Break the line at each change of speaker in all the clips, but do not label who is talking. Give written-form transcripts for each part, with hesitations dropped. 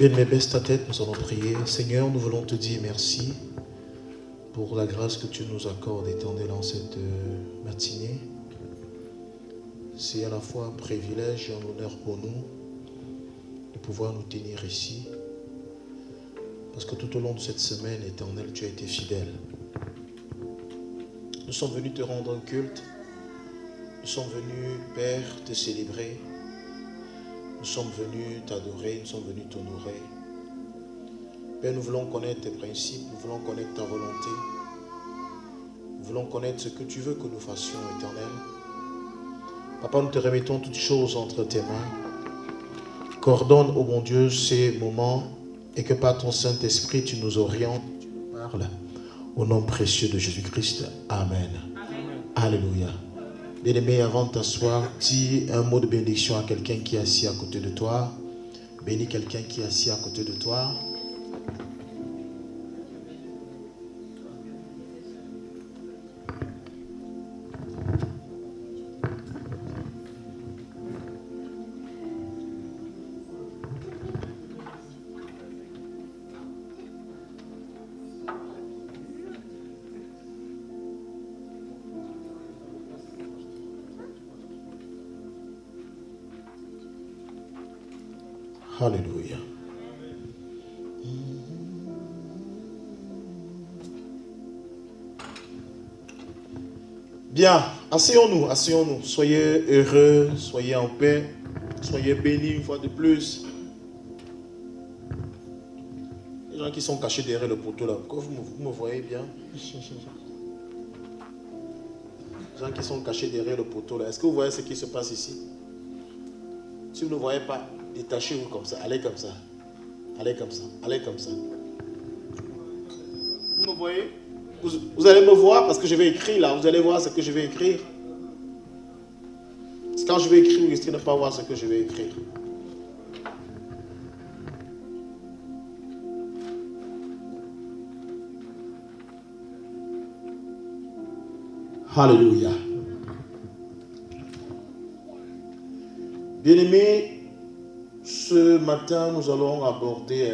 Bien-aimé, baisse ta tête, nous allons prier. Seigneur, nous voulons te dire merci pour la grâce que tu nous accordes, Éternel, en cette matinée. C'est à la fois un privilège et un honneur pour nous de pouvoir nous tenir ici. Parce que tout au long de cette semaine, Éternel, tu as été fidèle. Nous sommes venus te rendre un culte. Nous sommes venus, Père, te célébrer. Nous sommes venus t'adorer, nous sommes venus t'honorer. Père, nous voulons connaître tes principes, nous voulons connaître ta volonté. Nous voulons connaître ce que tu veux que nous fassions, Éternel. Papa, nous te remettons toutes choses entre tes mains. Coordonne, ô mon Dieu, ces moments et que par ton Saint-Esprit, tu nous orientes, tu nous parles. Au nom précieux de Jésus-Christ. Amen. Amen. Alléluia. Bien-aimé, avant de t'asseoir, dis un mot de bénédiction à quelqu'un qui est assis à côté de toi. Bénis quelqu'un qui est assis à côté de toi. Alléluia. Bien, asseyons-nous. Soyez heureux, soyez en paix, soyez bénis une fois de plus. Les gens qui sont cachés derrière le poteau là, vous me voyez bien? Les gens qui sont cachés derrière le poteau là, est-ce que vous voyez ce qui se passe ici? Si vous ne voyez pas, détachez-vous comme ça, allez comme ça. Allez comme ça, allez comme ça. Vous me voyez? Vous allez me voir parce que je vais écrire là. Vous allez voir ce que je vais écrire. Parce que quand je vais écrire, vous risquez de ne pas voir ce que je vais écrire. Alléluia. Bien-aimés, ce matin, nous allons aborder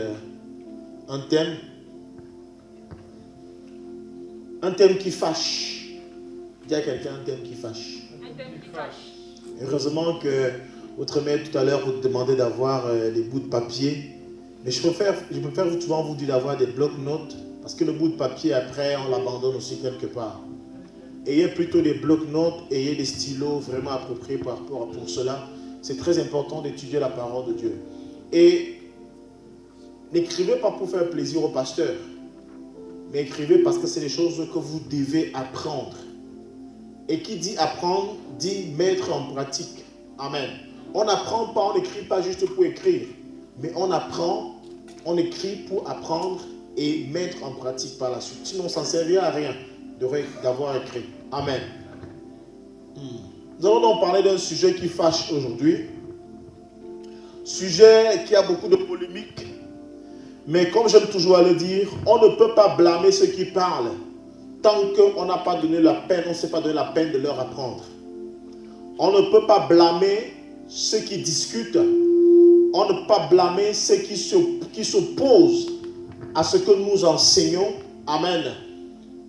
un thème qui fâche. Dis à quelqu'un un thème qui fâche.
Un thème qui fâche.
Heureusement que votre mère tout à l'heure vous demandait d'avoir des bouts de papier. Mais je préfère souvent vous dire d'avoir des blocs-notes parce que le bout de papier, après, on l'abandonne aussi quelque part. Ayez plutôt des blocs-notes, ayez des stylos vraiment appropriés pour cela. C'est très important d'étudier la parole de Dieu. Et n'écrivez pas pour faire plaisir au pasteur, mais écrivez parce que c'est des choses que vous devez apprendre. Et qui dit apprendre, dit mettre en pratique. Amen. On n'apprend pas, on n'écrit pas juste pour écrire, mais on apprend, on écrit pour apprendre et mettre en pratique par la suite. Sinon, ça ne servira à rien d'avoir écrit. Amen. Nous allons donc parler d'un sujet qui fâche aujourd'hui. Sujet qui a beaucoup de polémiques. Mais comme j'aime toujours à le dire, on ne peut pas blâmer ceux qui parlent tant qu'on n'a pas donné la peine, on ne s'est pas donné la peine de leur apprendre. On ne peut pas blâmer ceux qui discutent. On ne peut pas blâmer ceux qui s'opposent à ce que nous enseignons. Amen.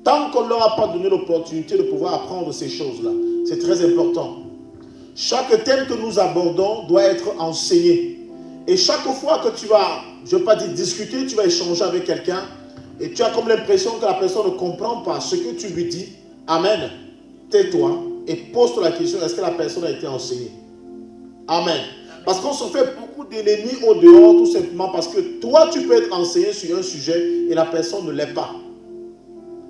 Tant qu'on ne leur a pas donné l'opportunité de pouvoir apprendre ces choses-là. C'est très important. Chaque thème que nous abordons doit être enseigné. Et chaque fois que tu vas, je ne veux pas dire discuter, tu vas échanger avec quelqu'un et tu as comme l'impression que la personne ne comprend pas ce que tu lui dis. Amen. Tais-toi et pose-toi la question, est-ce que la personne a été enseignée? Amen. Parce qu'on se fait beaucoup d'ennemis au dehors tout simplement parce que toi tu peux être enseigné sur un sujet et la personne ne l'est pas.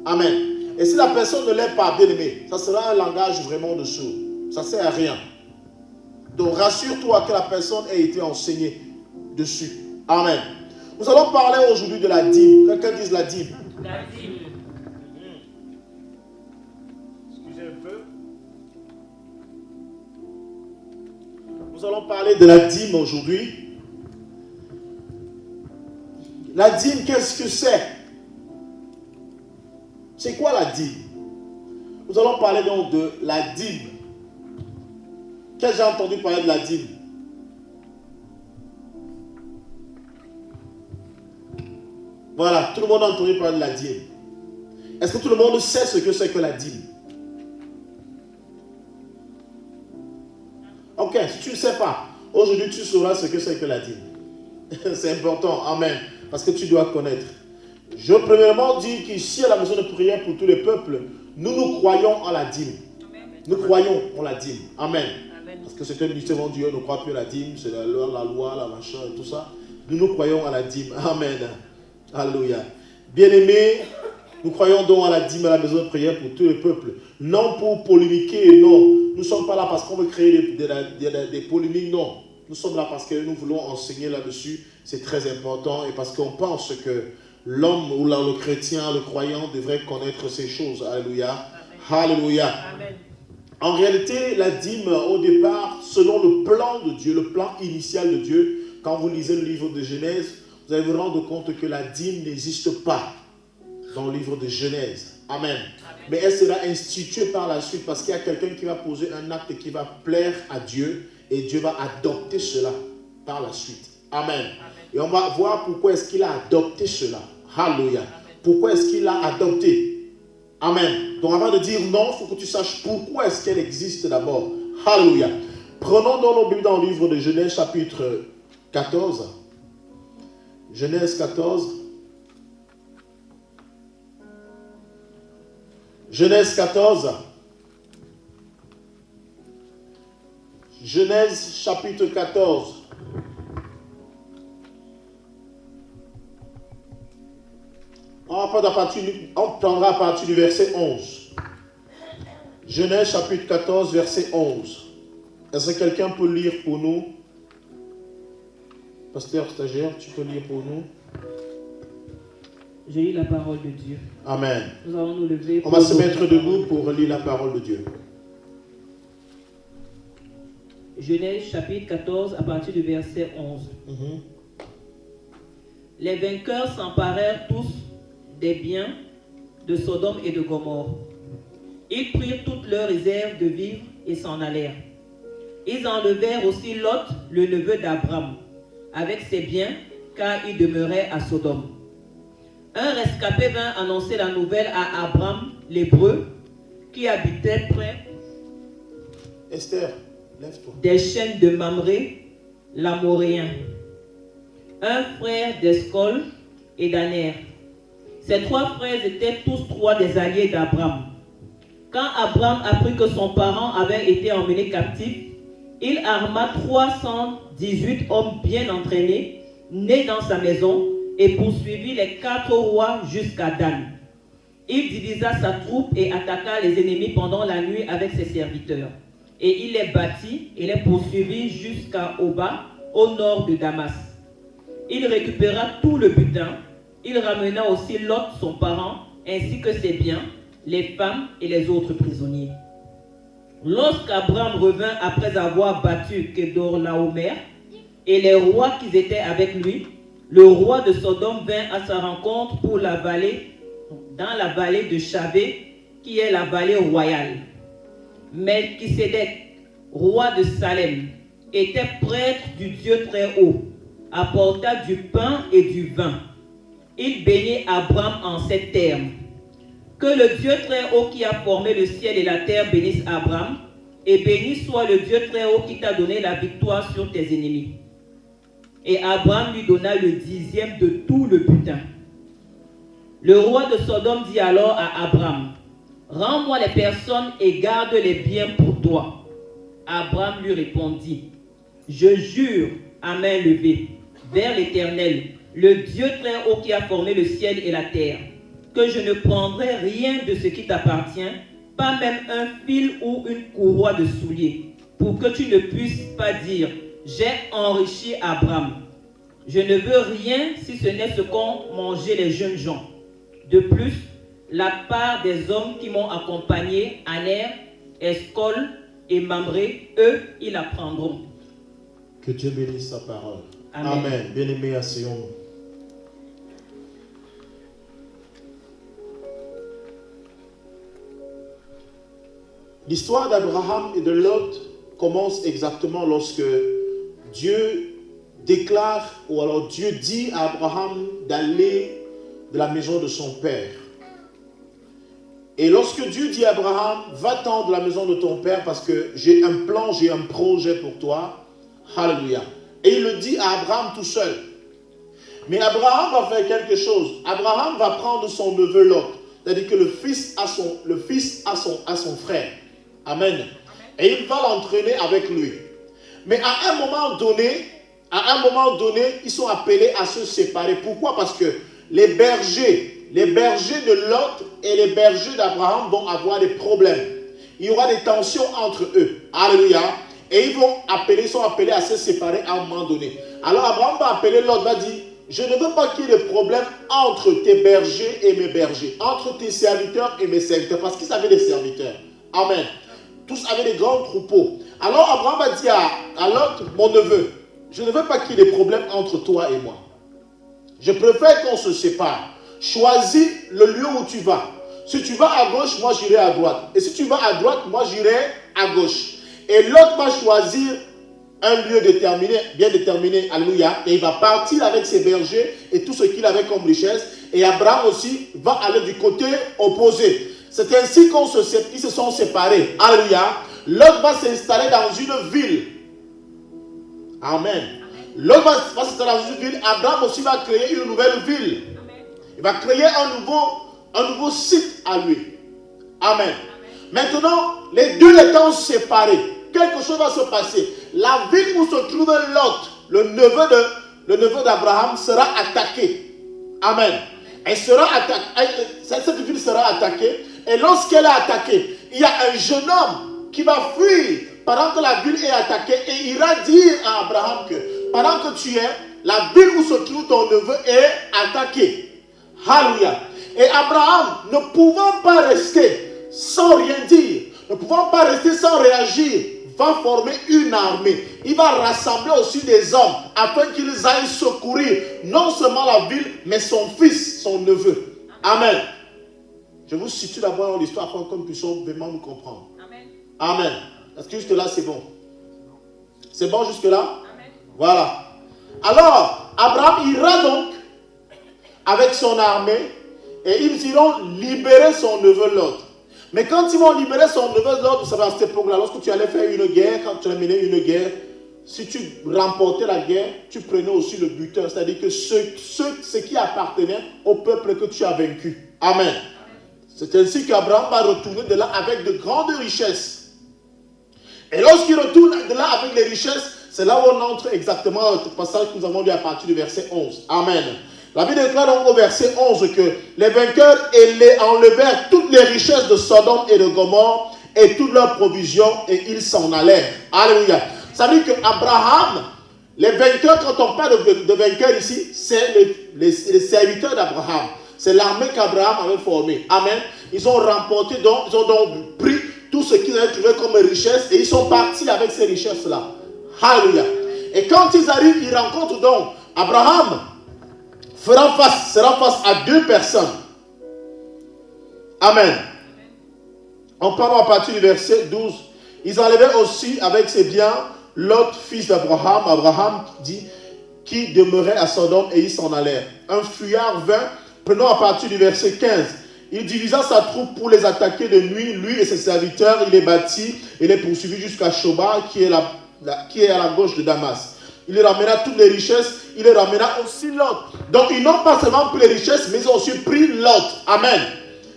Amen. Et si la personne ne l'est pas, bien aimé, ça sera un langage vraiment de sourd. Ça ne sert à rien. Donc rassure-toi que la personne ait été enseignée dessus. Amen. Nous allons parler aujourd'hui de la dîme. Quelqu'un dise la dîme.
La dîme.
Excusez un peu. Nous allons parler de la dîme aujourd'hui. La dîme, qu'est-ce que c'est? C'est quoi la dîme? Nous allons parler donc de la dîme. Qui a déjà entendu parler de la dîme? Voilà, tout le monde a entendu parler de la dîme. Est-ce que tout le monde sait ce que c'est que la dîme? Ok, si tu ne sais pas, aujourd'hui tu sauras ce que c'est que la dîme. C'est important, amen. Parce que tu dois connaître. Je premièrement dis qu'ici à la maison de prière pour tous les peuples, nous croyons en la dîme. Nous croyons en la dîme. Amen. Parce que c'est un mystère en Dieu, on ne croit plus à la dîme, c'est la loi, la machin et tout ça. Nous croyons à la dîme. Amen. Alléluia. Bien-aimés, nous croyons donc à la dîme à la maison de prière pour tous les peuples. Non pour polémiquer, non. Nous ne sommes pas là parce qu'on veut créer des polémiques, non. Nous sommes là parce que nous voulons enseigner là-dessus. C'est très important et parce qu'on pense que l'homme ou le chrétien, le croyant devrait connaître ces choses. Alléluia. Amen. Alléluia. Amen. En réalité, la dîme, au départ, selon le plan de Dieu, le plan initial de Dieu, quand vous lisez le livre de Genèse, vous allez vous rendre compte que la dîme n'existe pas dans le livre de Genèse. Amen. Amen. Mais elle sera instituée par la suite parce qu'il y a quelqu'un qui va poser un acte qui va plaire à Dieu et Dieu va adopter cela par la suite. Amen. Amen. Et on va voir pourquoi est-ce qu'il a adopté cela. Alléluia. Pourquoi est-ce qu'il l'a adopté? Amen. Donc avant de dire non, il faut que tu saches pourquoi est-ce qu'elle existe d'abord. Alléluia. Prenons donc nos Bibles dans le livre de Genèse chapitre 14. Genèse 14. Genèse 14. Genèse chapitre 14. On prendra à partir du verset 11. Genèse chapitre 14, verset 11. Est-ce que quelqu'un peut lire pour nous? Pasteur stagiaire, tu peux lire pour nous?
Je lis la parole de Dieu.
Amen.
Nous allons nous lever.
On va se mettre debout pour lire la parole de Dieu.
Genèse chapitre 14 à partir du verset 11. Les vainqueurs s'emparèrent tous des biens de Sodome et de Gomorrhe. Ils prirent toutes leurs réserves de vivres et s'en allèrent. Ils enlevèrent aussi Lot, le neveu d'Abraham, avec ses biens, car il demeurait à Sodome. Un rescapé vint annoncer la nouvelle à Abraham, l'Hébreu, qui habitait près
Esther, lève-toi.
Des chaînes de Mamré, l'Amoréen, un frère d'Escol et d'Aner. Ces trois frères étaient tous trois des alliés d'Abraham. Quand Abraham apprit que son parent avait été emmené captif, il arma 318 hommes bien entraînés, nés dans sa maison, et poursuivit les 4 rois jusqu'à Dan. Il divisa sa troupe et attaqua les ennemis pendant la nuit avec ses serviteurs. Et il les battit et les poursuivit jusqu'à Oba, au nord de Damas. Il récupéra tout le butin. Il ramena aussi Lot, son parent, ainsi que ses biens, les femmes et les autres prisonniers. Lorsqu'Abraham revint après avoir battu Kedorlaomer et les rois qui étaient avec lui, le roi de Sodome vint à sa rencontre dans la vallée de Chavé, qui est la vallée royale. Melchisédek, roi de Salem, était prêtre du Dieu très haut, apporta du pain et du vin. Il bénit Abraham en ces termes: que le Dieu très haut qui a formé le ciel et la terre bénisse Abraham, et béni soit le Dieu très haut qui t'a donné la victoire sur tes ennemis. Et Abraham lui donna le 10e de tout le butin. Le roi de Sodome dit alors à Abraham: rends-moi les personnes et garde les biens pour toi. Abraham lui répondit: je jure à main levée vers l'Éternel, le Dieu très haut qui a formé le ciel et la terre, que je ne prendrai rien de ce qui t'appartient, pas même un fil ou une courroie de soulier, pour que tu ne puisses pas dire: j'ai enrichi Abraham. Je ne veux rien si ce n'est ce qu'ont mangé les jeunes gens. De plus, la part des hommes qui m'ont accompagné, Aner, Escol et Mamré, eux, ils la prendront.
Que Dieu bénisse sa parole.
Amen.
Amen. Bien-aimés, asseyons-nous. L'histoire d'Abraham et de Lot commence exactement lorsque Dieu déclare, ou alors Dieu dit à Abraham d'aller de la maison de son père. Et lorsque Dieu dit à Abraham, va-t'en de la maison de ton père parce que j'ai un plan, j'ai un projet pour toi. Alléluia. Et il le dit à Abraham tout seul. Mais Abraham va faire quelque chose. Abraham va prendre son neveu Lot. C'est-à-dire que le fils a son frère. Amen. Et il va l'entraîner avec lui. Mais à un moment donné, ils sont appelés à se séparer. Pourquoi? Parce que les bergers de Lot et les bergers d'Abraham vont avoir des problèmes. Il y aura des tensions entre eux. Alléluia. Et ils sont appelés à se séparer à un moment donné. Alors Abraham va appeler Lot, va dire, je ne veux pas qu'il y ait de problème entre tes bergers et mes bergers, entre tes serviteurs et mes serviteurs, parce qu'ils avaient des serviteurs. Amen. Tous avaient des grands troupeaux. Alors Abraham va dire à Lot, mon neveu, je ne veux pas qu'il y ait des problèmes entre toi et moi. Je préfère qu'on se sépare. Choisis le lieu où tu vas. Si tu vas à gauche, moi j'irai à droite. Et si tu vas à droite, moi j'irai à gauche. Et l'autre va choisir un lieu déterminé, bien déterminé, alléluia. Et il va partir avec ses bergers et tout ce qu'il avait comme richesse. Et Abraham aussi va aller du côté opposé. C'est ainsi qu'ils se sont séparés. Alléluia. L'autre va s'installer dans une ville. Amen. L'autre va s'installer dans une ville. Abraham aussi va créer une nouvelle ville. Il va créer un nouveau site à lui. Amen. Maintenant, les deux étant séparés, quelque chose va se passer. La ville où se trouve Lot, le neveu d'Abraham, sera attaquée. Amen. Cette ville sera attaquée. Et lorsqu'elle est attaquée, il y a un jeune homme qui va fuir pendant que la ville est attaquée et ira dire à Abraham que pendant que tu es, la ville où se trouve ton neveu est attaquée. Alléluia. Et Abraham, ne pouvant pas rester sans rien dire, ne pouvant pas rester sans réagir, va former une armée. Il va rassembler aussi des hommes afin qu'ils aillent secourir non seulement la ville, mais son fils, son neveu. Amen. Je vous situe d'abord dans l'histoire afin que nous puissions vraiment nous comprendre. Amen. Amen. Est-ce que jusque-là c'est bon? C'est bon jusque-là? Amen. Voilà. Alors, Abraham ira donc avec son armée et ils iront libérer son neveu Lot. Mais quand ils vont libérer son neveu Lot, vous savez, à cette époque-là, lorsque tu allais faire une guerre, quand tu allais mener une guerre, si tu remportais la guerre, tu prenais aussi le buteur, c'est-à-dire que ce qui appartenait au peuple que tu as vaincu. Amen. C'est ainsi qu'Abraham va retourner de là avec de grandes richesses. Et lorsqu'il retourne de là avec les richesses, c'est là où on entre exactement dans le passage que nous avons lu à partir du verset 11. Amen. La Bible déclare donc au verset 11 que les vainqueurs enlevèrent toutes les richesses de Sodome et de Gomorrhe et toutes leurs provisions et ils s'en allèrent. Alléluia. Ça veut dire qu'Abraham, les vainqueurs, quand on parle de vainqueurs ici, c'est les serviteurs d'Abraham. C'est l'armée qu'Abraham avait formée. Amen. Ils ont remporté, ils ont donc pris tout ce qu'ils avaient trouvé comme richesse et ils sont partis avec ces richesses-là. Alléluia. Et quand ils arrivent, ils rencontrent donc Abraham sera face à deux personnes. Amen. En parlant à partir du verset 12, ils enlevaient aussi avec ses biens Lot, fils d'Abraham. Abraham dit, qui demeurait à Sodome et ils s'en allèrent. Un fuyard vint, prenons à partir du verset 15. Il divisa sa troupe pour les attaquer de nuit, lui et ses serviteurs. Il les battit et les poursuivit jusqu'à Shoba, qui est à la gauche de Damas. Il les ramena toutes les richesses, il les ramena aussi Lot. Donc ils n'ont pas seulement pris les richesses, mais ils ont aussi pris Lot. Amen.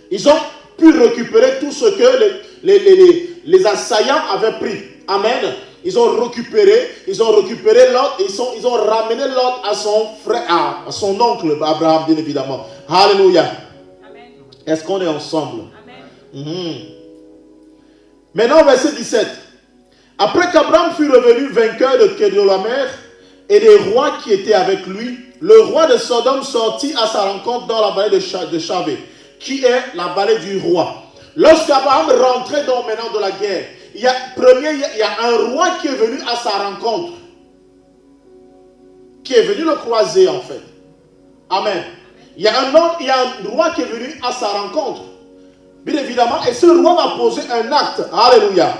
Ils ont pu récupérer tout ce que les assaillants avaient pris. Amen. Ils ont récupéré Lot et ils ont ramené Lot à son frère, à son oncle Abraham, bien évidemment. Alléluia. Amen. Est-ce qu'on est ensemble? Amen. Maintenant, verset 17. Après qu'Abraham fut revenu vainqueur de Kedorlaomer et des rois qui étaient avec lui, le roi de Sodome sortit à sa rencontre dans la vallée de Chavé, qui est la vallée du roi. Lorsqu'Abraham rentrait donc maintenant de la guerre, il y a un roi qui est venu à sa rencontre, qui est venu le croiser en fait. Amen. Il y a un roi qui est venu à sa rencontre, bien évidemment, et ce roi va poser un acte. Alléluia.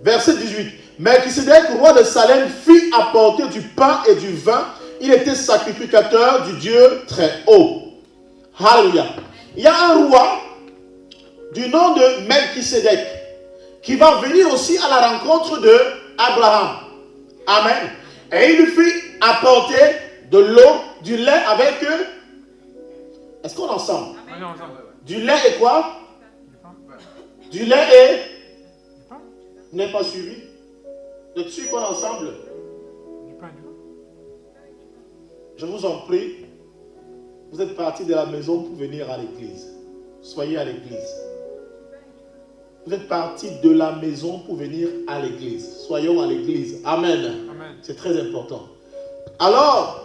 Verset 18. Melchisédek, roi de Salem, fit apporter du pain et du vin. qu'il était sacrificateur du Dieu très haut. Alléluia. Il y a un roi du nom de Melchisedec qui va venir aussi à la rencontre de Abraham. Amen. Et il lui fit apporter de l'eau, du lait avec eux. Est-ce qu'on est ensemble? Du lait et quoi? Du lait et... Vous n'avez pas suivi? Dessus qu'on est ensemble? Je vous en prie, vous êtes partis de la maison pour venir à l'église. Soyez à l'église. Vous êtes partis de la maison pour venir à l'église. Soyons à l'église. Amen. Amen. C'est très important. Alors,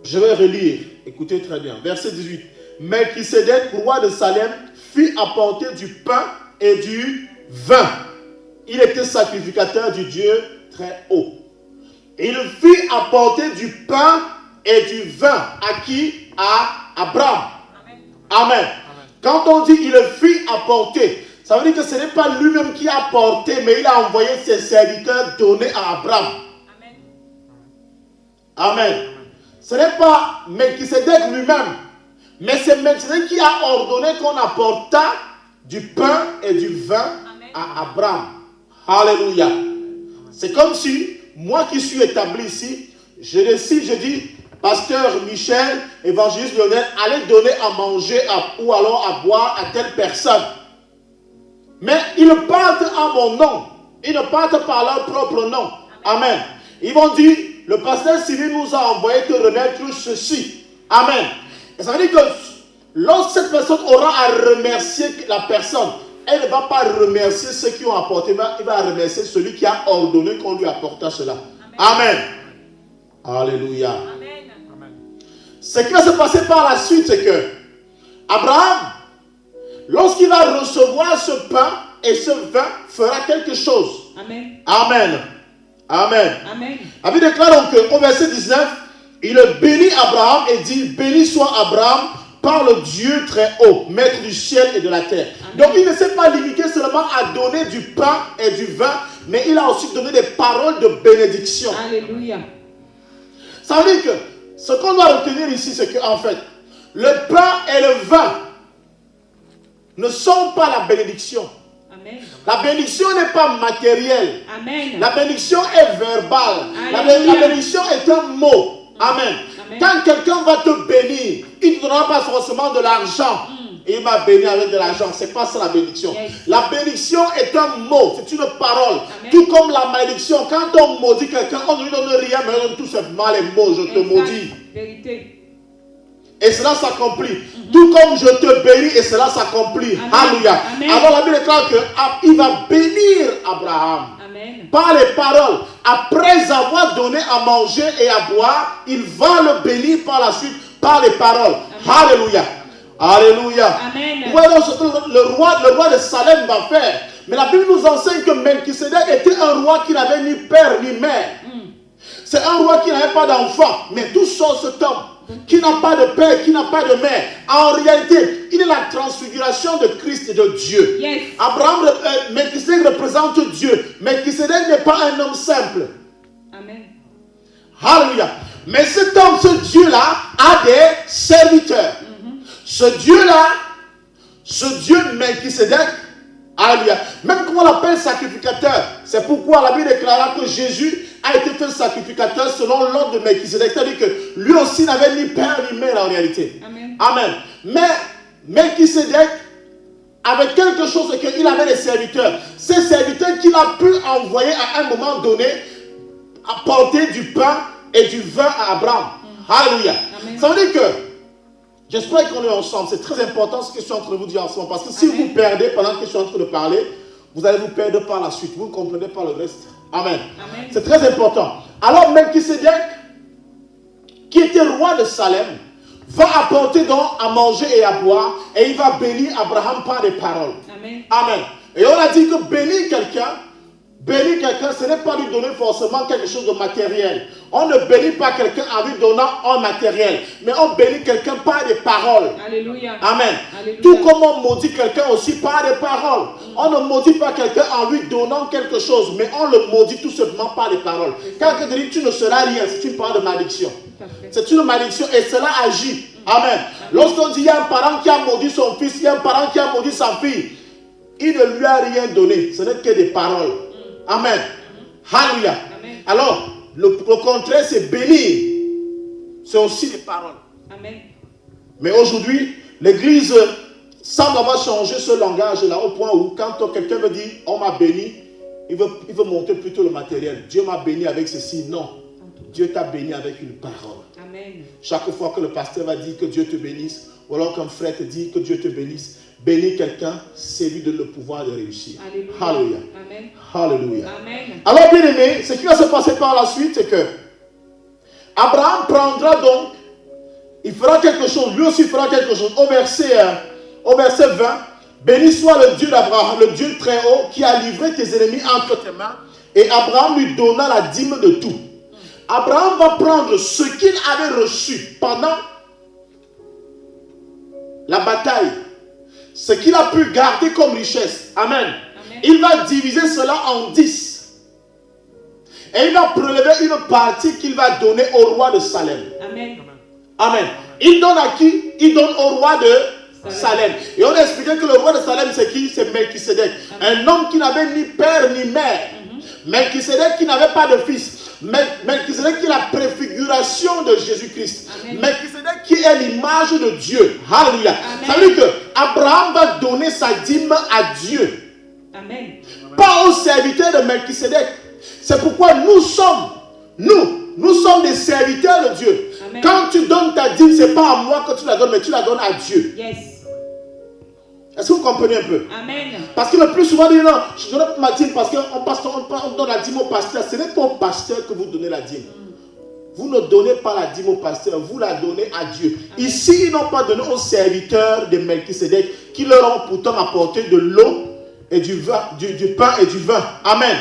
je vais relire. Écoutez très bien. Verset 18. Melchisedec, roi de Salem, fit apporter du pain et du vin. Il était sacrificateur du Dieu très haut. Il fit apporter du pain et du vin à qui? À Abraham. Amen. Amen. Quand on dit il fit apporter, ça veut dire que ce n'est pas lui-même qui a apporté, mais il a envoyé ses serviteurs donner à Abraham. Amen. Amen. Ce n'est pas Melchisedec lui-même, mais c'est Melchisedec qui a ordonné qu'on apporta du pain et du vin à Abraham. Alléluia. C'est comme si, moi qui suis établi ici, je décide, je dis, pasteur Michel, évangéliste Lionel, allez donner à manger ou alors à boire à telle personne. Mais ils partent à mon nom. Ils ne partent pas à leur propre nom. Amen. Ils vont dire, le pasteur Cyril nous a envoyé te remettre ceci. Amen. Et ça veut dire que lorsque cette personne aura à remercier la personne, elle ne va pas remercier ceux qui ont apporté, mais elle va remercier celui qui a ordonné qu'on lui apporta cela. Amen. Amen. Alléluia. Amen. Ce qui va se passer par la suite, c'est que Abraham, lorsqu'il va recevoir ce pain et ce vin, fera quelque chose. Amen. Amen. Amen. Amen. La Bible déclare donc au verset 19, il bénit Abraham et dit, béni soit Abraham par le Dieu très haut, maître du ciel et de la terre. Amen. Donc il ne s'est pas limité seulement à donner du pain et du vin, mais il a aussi donné des paroles de bénédiction. Alléluia. Ça veut dire que ce qu'on doit retenir ici, c'est qu'en fait, le pain et le vin ne sont pas la bénédiction. Amen. La bénédiction n'est pas matérielle. Amen. La bénédiction est verbale. La bénédiction est un mot. Amen. Amen. Quand quelqu'un va te bénir, il ne te donnera pas forcément de l'argent. Et il m'a béni avec de l'argent. Ce n'est pas ça la bénédiction. Yes. La bénédiction est un mot, c'est une parole. Amen. Tout comme la malédiction. Quand on maudit quelqu'un, on ne lui donne rien, mais on donne tout simplement les mots. Je te maudis. Vérité. Et cela s'accomplit. Tout comme je te bénis et cela s'accomplit. Alléluia. Alors la Bible déclare qu'il va bénir Abraham. Amen. Par les paroles. Après avoir donné à manger et à boire, il va le bénir par la suite par les paroles. Amen. Alléluia. Alléluia. Amen. Voilà ce que le roi de Salem va faire. Mais la Bible nous enseigne que Melchisedec était un roi qui n'avait ni père ni mère. C'est un roi qui n'avait pas d'enfant. Mais tout sort cet homme qui n'a pas de père, qui n'a pas de mère. En réalité, il est la transfiguration de Christ et de Dieu. Yes. Abraham, Melchisedec représente Dieu. Melchisedec n'est pas un homme simple. Amen. Alléluia. Mais cet homme, ce Dieu-là, a des serviteurs. Ce Dieu-là, ce Dieu Melchisedec, alléluia. Même comment on l'appelle sacrificateur. C'est pourquoi la Bible déclara que Jésus a été fait sacrificateur selon l'ordre de Melchisedec. C'est-à-dire que lui aussi n'avait ni père ni mère en réalité. Amen. Amen. Mais Melchisedec avait quelque chose, c'est qu'il avait des serviteurs. Ces serviteurs qu'il a pu envoyer à un moment donné apporter du pain et du vin à Abraham. Alléluia. Ça veut dire que j'espère qu'on est ensemble. C'est très important ce que je suis en train de vous dire en ce moment. Parce que si vous perdez pendant que je suis en train de parler, vous allez vous perdre par la suite. Vous ne comprenez pas le reste. Amen. Amen. C'est très important. Alors Melchisedec, qui était roi de Salem, va apporter donc à manger et à boire. Et il va bénir Abraham par des paroles. Amen. Amen. Et on a dit que bénir quelqu'un, Bénir quelqu'un, ce n'est pas lui donner forcément quelque chose de matériel. On ne bénit pas quelqu'un en lui donnant un matériel, mais on bénit quelqu'un par des paroles.
Alléluia.
Amen.
Alléluia.
Tout comme on maudit quelqu'un aussi par des paroles. On ne maudit pas quelqu'un en lui donnant quelque chose, mais on le maudit tout simplement par des paroles. Quand quelqu'un dit tu ne seras rien, c'est une parole de malédiction. C'est une malédiction et cela agit. Amen. Lorsqu'on dit il y a un parent qui a maudit son fils, il y a un parent qui a maudit sa fille, il ne lui a rien donné. Ce n'est que des paroles. Amen. Alléluia. Alors, le contraire, c'est bénir. C'est aussi des paroles.
Amen.
Mais aujourd'hui, l'Église semble avoir changé ce langage-là au point où quand quelqu'un veut dire on m'a béni, il veut montrer plutôt le matériel. Dieu m'a béni avec ceci. Non. Dieu t'a béni avec une parole.
Amen.
Chaque fois que le pasteur va dire que Dieu te bénisse, ou alors qu'un frère te dit que Dieu te bénisse, bénir quelqu'un, c'est lui donne le pouvoir de réussir. Alléluia.
Amen.
Alléluia.
Amen.
Alors, bien aimé, ce qui va se passer par la suite, c'est que Abraham prendra donc, il fera quelque chose, lui aussi fera quelque chose. Au verset 20, béni soit le Dieu d'Abraham, le Dieu très haut, qui a livré tes ennemis entre tes mains. Et Abraham lui donna la dîme de tout. Abraham va prendre ce qu'il avait reçu pendant la bataille, ce qu'il a pu garder comme richesse. Amen. Amen. Il va diviser cela en 10. Et il va prélever une partie qu'il va donner au roi de Salem.
Amen.
Amen. Il donne à qui? Il donne au roi de Salem. Et on a expliqué que le roi de Salem, c'est qui? C'est Melchisedec. Un homme qui n'avait ni père ni mère. Melchisedec qui n'avait pas de fils. Melchisedec qui est la préfiguration de Jésus-Christ. Melchisedec qui est l'image de Dieu. Alléluia. Ça veut dire que Abraham va donner sa dîme à Dieu.
Amen.
Pas aux serviteurs de Melchisedec. C'est pourquoi nous sommes des serviteurs de Dieu. Amen. Quand tu donnes ta dîme, ce n'est pas à moi que tu la donnes, mais tu la donnes à Dieu.
Yes.
Est-ce que vous comprenez un peu?
Amen.
Parce que le plus souvent, on dit non, je donne ma dîme parce qu'on donne la dîme au pasteur. Ce n'est pas au pasteur que vous donnez la dîme. Vous ne donnez pas la dîme au pasteur, vous la donnez à Dieu. Amen. Ici, ils n'ont pas donné aux serviteurs de Melchisedec qui leur ont pourtant apporté de l'eau et du vin, du pain et du vin. Amen.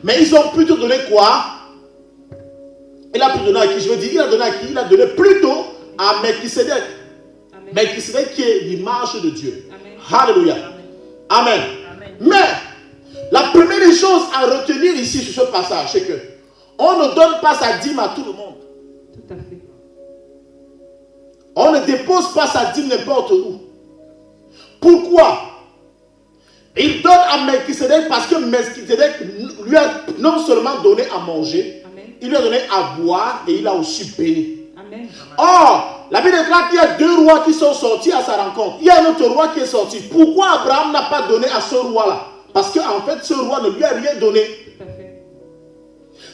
Mais ils ont plutôt donné quoi? Il a plutôt donné à qui? Je veux dire, il a donné à qui? Il a donné plutôt à Melchisedec. Melchisedec qui est l'image de Dieu. Amen. Alléluia. Amen. Amen. Mais la première chose à retenir ici sur ce passage, c'est que on ne donne pas sa dîme à tout le monde.
Tout à fait.
On ne dépose pas sa dîme n'importe où. Pourquoi? Il donne à Melchisedec parce que Melchisedec lui a non seulement donné à manger, amen, il lui a donné à boire et il a aussi béni. Amen. Or, la Bible déclare qu'il y a deux rois qui sont sortis à sa rencontre. Il y a un autre roi qui est sorti. Pourquoi Abraham n'a pas donné à ce roi-là? Parce qu'en fait, ce roi ne lui a rien donné.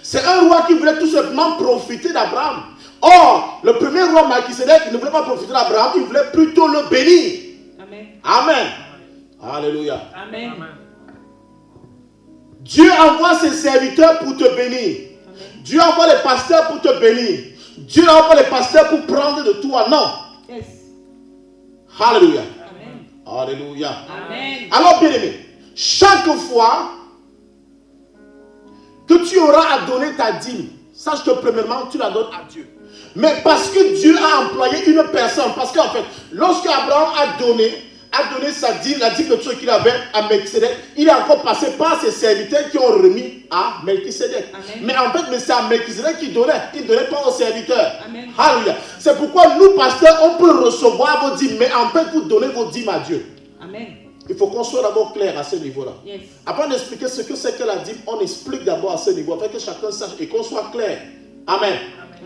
C'est un roi qui voulait tout simplement profiter d'Abraham. Or, le premier roi Melchisedec ne voulait pas profiter d'Abraham, il voulait plutôt le bénir. Amen. Amen. Alléluia. Amen. Dieu envoie ses serviteurs pour te bénir. Amen. Dieu envoie les pasteurs pour te bénir. Dieu n'envoie pas les pasteurs pour prendre de toi. Non. Yes. Alléluia. Amen. Alléluia. Amen. Alors, bien aimé, chaque fois que tu auras à donner ta dîme, sache que premièrement, tu la donnes à Dieu. Mais parce que Dieu a employé une personne, parce qu'en fait, lorsque Abraham a donné sa dîme, la dîme de tout ce qu'il avait à Melchisedec, il est encore passé par ses serviteurs qui ont remis à Melchisedec. Amen. Mais en fait, c'est à Melchisedec qu'il donnait. Il ne donnait pas aux serviteurs. Amen. Alléluia. C'est pourquoi nous, pasteurs, on peut recevoir vos dîmes, mais en fait, vous donnez vos dîmes à Dieu. Amen. Il faut qu'on soit d'abord clair à ce niveau-là. Yes. Avant d'expliquer ce que c'est que la dîme, on explique d'abord à ce niveau, afin que chacun sache et qu'on soit clair. Amen.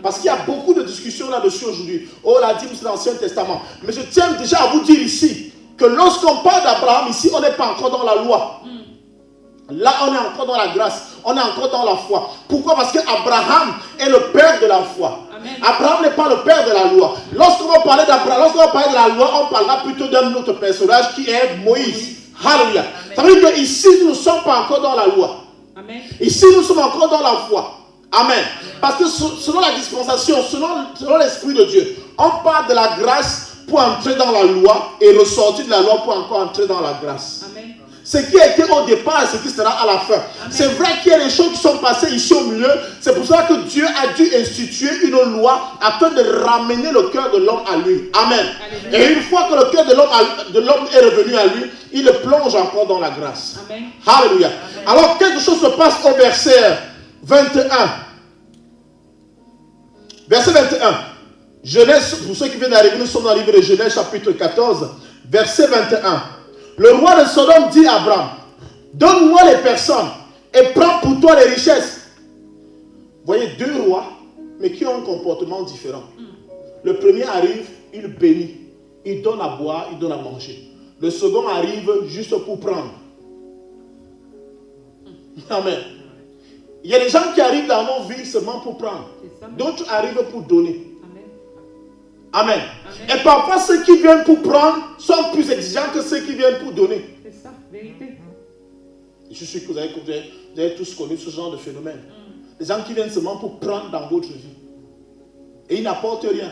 Parce qu'il y a beaucoup de discussions là-dessus aujourd'hui. Oh, la dîme, c'est l'Ancien Testament. Mais je tiens déjà à vous dire ici que lorsqu'on parle d'Abraham, ici, on n'est pas encore dans la loi. Là, on est encore dans la grâce. On est encore dans la foi. Pourquoi? Parce qu'Abraham est le père de la foi. Amen. Abraham n'est pas le père de la loi. Lorsqu'on va parler d'Abraham, lorsqu'on va parler de la loi, on parlera plutôt d'un autre personnage qui est Moïse. Alléluia. Ça veut dire qu'ici, nous ne sommes pas encore dans la loi. Amen. Ici, nous sommes encore dans la foi. Amen. Amen. Parce que selon la dispensation, selon l'Esprit de Dieu, on parle de la grâce pour entrer dans la loi et ressortir de la loi pour encore entrer dans la grâce. Amen. Ce qui a été au départ et ce qui sera à la fin. C'est vrai qu'il y a des choses qui sont passées ici au milieu. C'est pour ça que Dieu a dû instituer une loi afin de ramener le cœur de l'homme à lui. Amen. Alléluia. Et une fois que le cœur de l'homme est revenu à lui, il le plonge encore dans la grâce. Amen. Alléluia. Amen. Alors quelque chose se passe au verset 21. Verset 21. Genèse, pour ceux qui viennent d'arriver, nous sommes dans le livre de Genèse chapitre 14, verset 21. Le roi de Sodome dit à Abraham, donne-moi les personnes et prends pour toi les richesses. Vous voyez deux rois, mais qui ont un comportement différent. Le premier arrive, il bénit, il donne à boire, il donne à manger. Le second arrive juste pour prendre. Amen. Il y a des gens qui arrivent dans nos vies seulement pour prendre. D'autres arrivent pour donner. Amen. Amen. Et parfois, ceux qui viennent pour prendre sont plus exigeants que ceux qui viennent pour donner. C'est ça, vérité. Je suis sûr que vous avez tous connu ce genre de phénomène. Les gens qui viennent seulement pour prendre dans votre vie. Et ils n'apportent rien.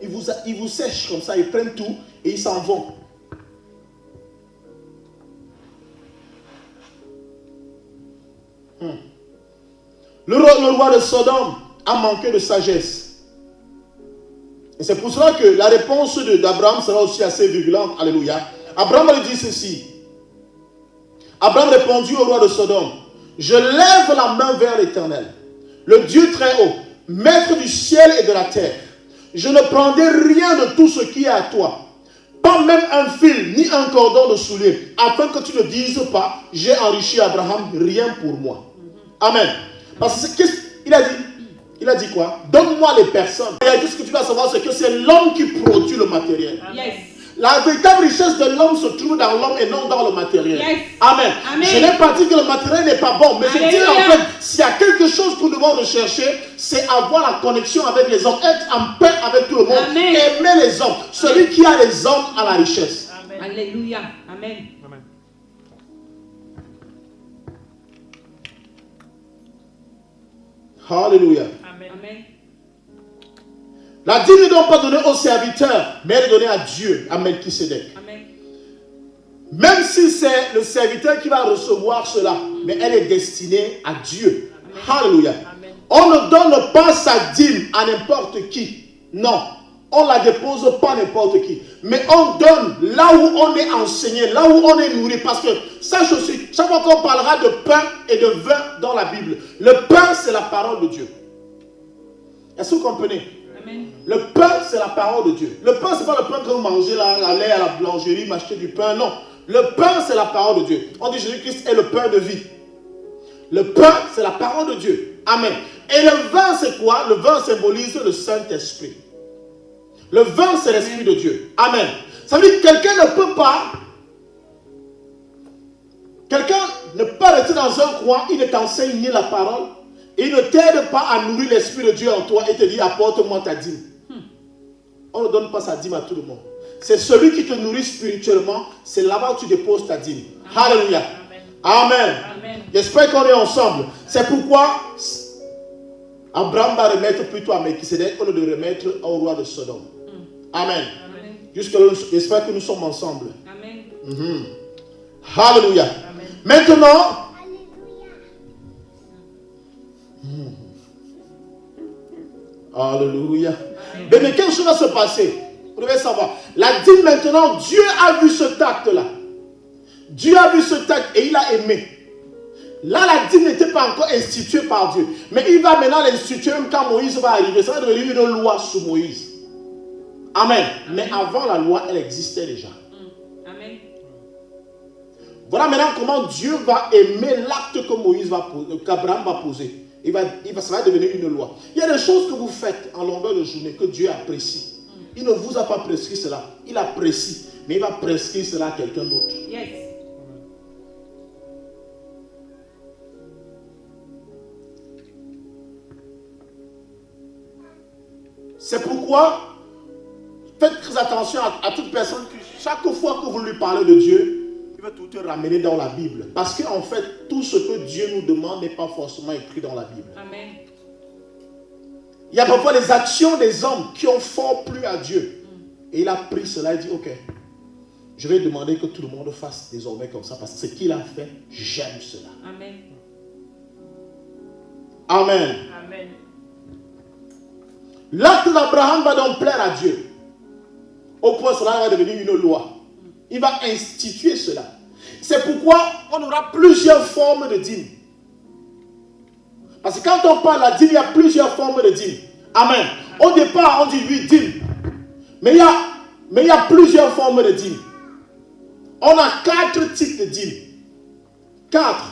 Ils vous sèchent comme ça, ils prennent tout et ils s'en vont. Le roi de Sodome a manqué de sagesse. Et c'est pour cela que la réponse d'Abraham sera aussi assez virulente. Alléluia. Abraham lui dit ceci. Abraham répondit au roi de Sodome, je lève la main vers l'Éternel, le Dieu très haut, maître du ciel et de la terre. Je ne prendrai rien de tout ce qui est à toi, pas même un fil ni un cordon de soulier, afin que tu ne dises pas, j'ai enrichi Abraham, rien pour moi. Amen. Parce que qu'est-ce qu'il a dit? Il a dit quoi? Donne-moi les personnes. Il a dit ce que tu dois savoir, c'est que c'est l'homme qui produit le matériel. Yes. La véritable richesse de l'homme se trouve dans l'homme et non dans le matériel. Yes. Amen. Amen. Je n'ai pas dit que le matériel n'est pas bon, mais je dis en fait, s'il y a quelque chose que nous devons rechercher, c'est avoir la connexion avec les hommes, être en paix avec tout le monde, Amen. Aimer les hommes. Celui qui a les hommes a la richesse. Amen. Alléluia. Amen. Amen. Alléluia. Amen. La dîme ne doit pas donner aux serviteurs, mais elle est donnée à Dieu, à Melchisédek. Amen. Même si c'est le serviteur qui va recevoir cela, mais elle est destinée à Dieu. Amen. Alléluia. Amen. On ne donne pas sa dîme à n'importe qui. Non. On ne la dépose pas à n'importe qui. Mais on donne là où on est enseigné, là où on est nourri. Parce que, sache aussi, chaque fois qu'on parlera de pain et de vin dans la Bible, le pain, c'est la parole de Dieu. Est-ce que vous comprenez? Amen. Le pain, c'est la parole de Dieu. Le pain, ce n'est pas le pain que vous mangez là, aller à la boulangerie, m'acheter du pain. Non. Le pain, c'est la parole de Dieu. On dit Jésus-Christ est le pain de vie. Le pain, c'est la parole de Dieu. Amen. Et le vin, c'est quoi? Le vin symbolise le Saint-Esprit. Le vin, c'est l'Esprit de Dieu. Amen. Ça veut dire que quelqu'un ne peut pas rester dans un coin, il ne t'enseigne ni la parole, il ne t'aide pas à nourrir l'Esprit de Dieu en toi et te dit apporte-moi ta dîme. On ne donne pas sa dîme à tout le monde. C'est celui qui te nourrit spirituellement, c'est là-bas où tu déposes ta dîme. Amen. Alléluia. Amen. Amen. J'espère qu'on est ensemble. C'est pourquoi Abraham va remettre plutôt à Melchisédek au lieu de remettre au roi de Sodome. Amen. Amen. Jusque-là, j'espère que nous sommes ensemble. Amen. Alléluia. Amen. Maintenant, Alléluia. Mais quelque chose va se passer. Vous devez savoir. La dîme maintenant, Dieu a vu ce tact-là. Dieu a vu ce tact et il a aimé. Là, la dîme n'était pas encore instituée par Dieu. Mais il va maintenant l'instituer même quand Moïse va arriver. Ça va devenir une loi sous Moïse. Amen. Mais avant la loi, elle existait déjà. Amen. Voilà maintenant comment Dieu va aimer l'acte que Moïse va poser, qu'Abraham va poser. Ça va devenir une loi. Il y a des choses que vous faites en longueur de journée que Dieu apprécie. Il ne vous a pas prescrit cela. Il apprécie. Mais il va prescrire cela à quelqu'un d'autre. Yes. C'est pourquoi faites très attention à toute personne qui, chaque fois que vous lui parlez de Dieu, il va tout te ramener dans la Bible. Parce qu'en fait, tout ce que Dieu nous demande n'est pas forcément écrit dans la Bible. Amen. Il y a parfois les actions des hommes qui ont fort plu à Dieu. Et il a pris cela et dit, ok, Je vais demander que tout le monde fasse désormais comme ça parce que ce qu'il a fait, j'aime cela.
Amen.
Amen.
Amen.
L'acte d'Abraham va donc plaire à Dieu. Au point où cela va devenir une loi. Il va instituer cela. C'est pourquoi on aura plusieurs formes de dîmes. Parce que quand on parle de la dîme, il y a plusieurs formes de dîme. Amen. Au départ, on dit oui, dîme. Mais il y a plusieurs formes de dîme. On a 4 types de dîmes. 4.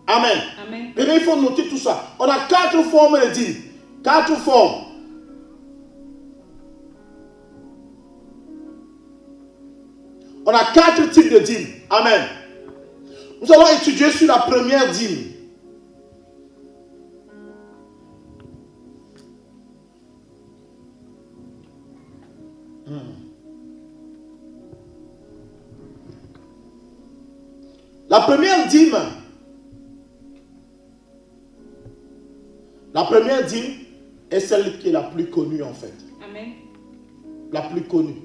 Amen.
Amen.
Mais il faut noter tout ça. On a 4 formes de dîmes. 4 formes. On a 4 types de dîmes. Amen. Nous allons étudier sur la première dîme. La première dîme est celle qui est la plus connue en fait.
Amen.
La plus connue.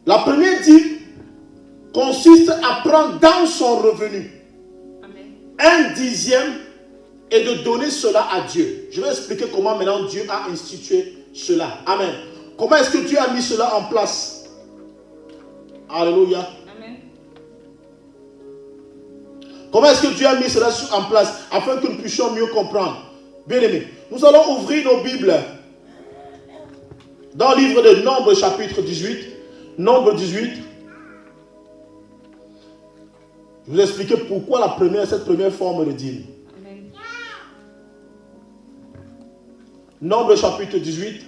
La première dîme consiste à prendre dans son revenu
Amen.
1/10 et de donner cela à Dieu. Je vais expliquer comment maintenant Dieu a institué cela. Amen. Comment est-ce que Dieu a mis cela en place? Alléluia.
Amen.
Comment est-ce que Dieu a mis cela en place afin que nous puissions mieux comprendre? Bien aimé, nous allons ouvrir nos Bibles dans le livre de Nombre chapitre 18. Nombre 18. Je vais vous expliquer pourquoi cette première forme de dîme.
Amen.
Nombre chapitre 18.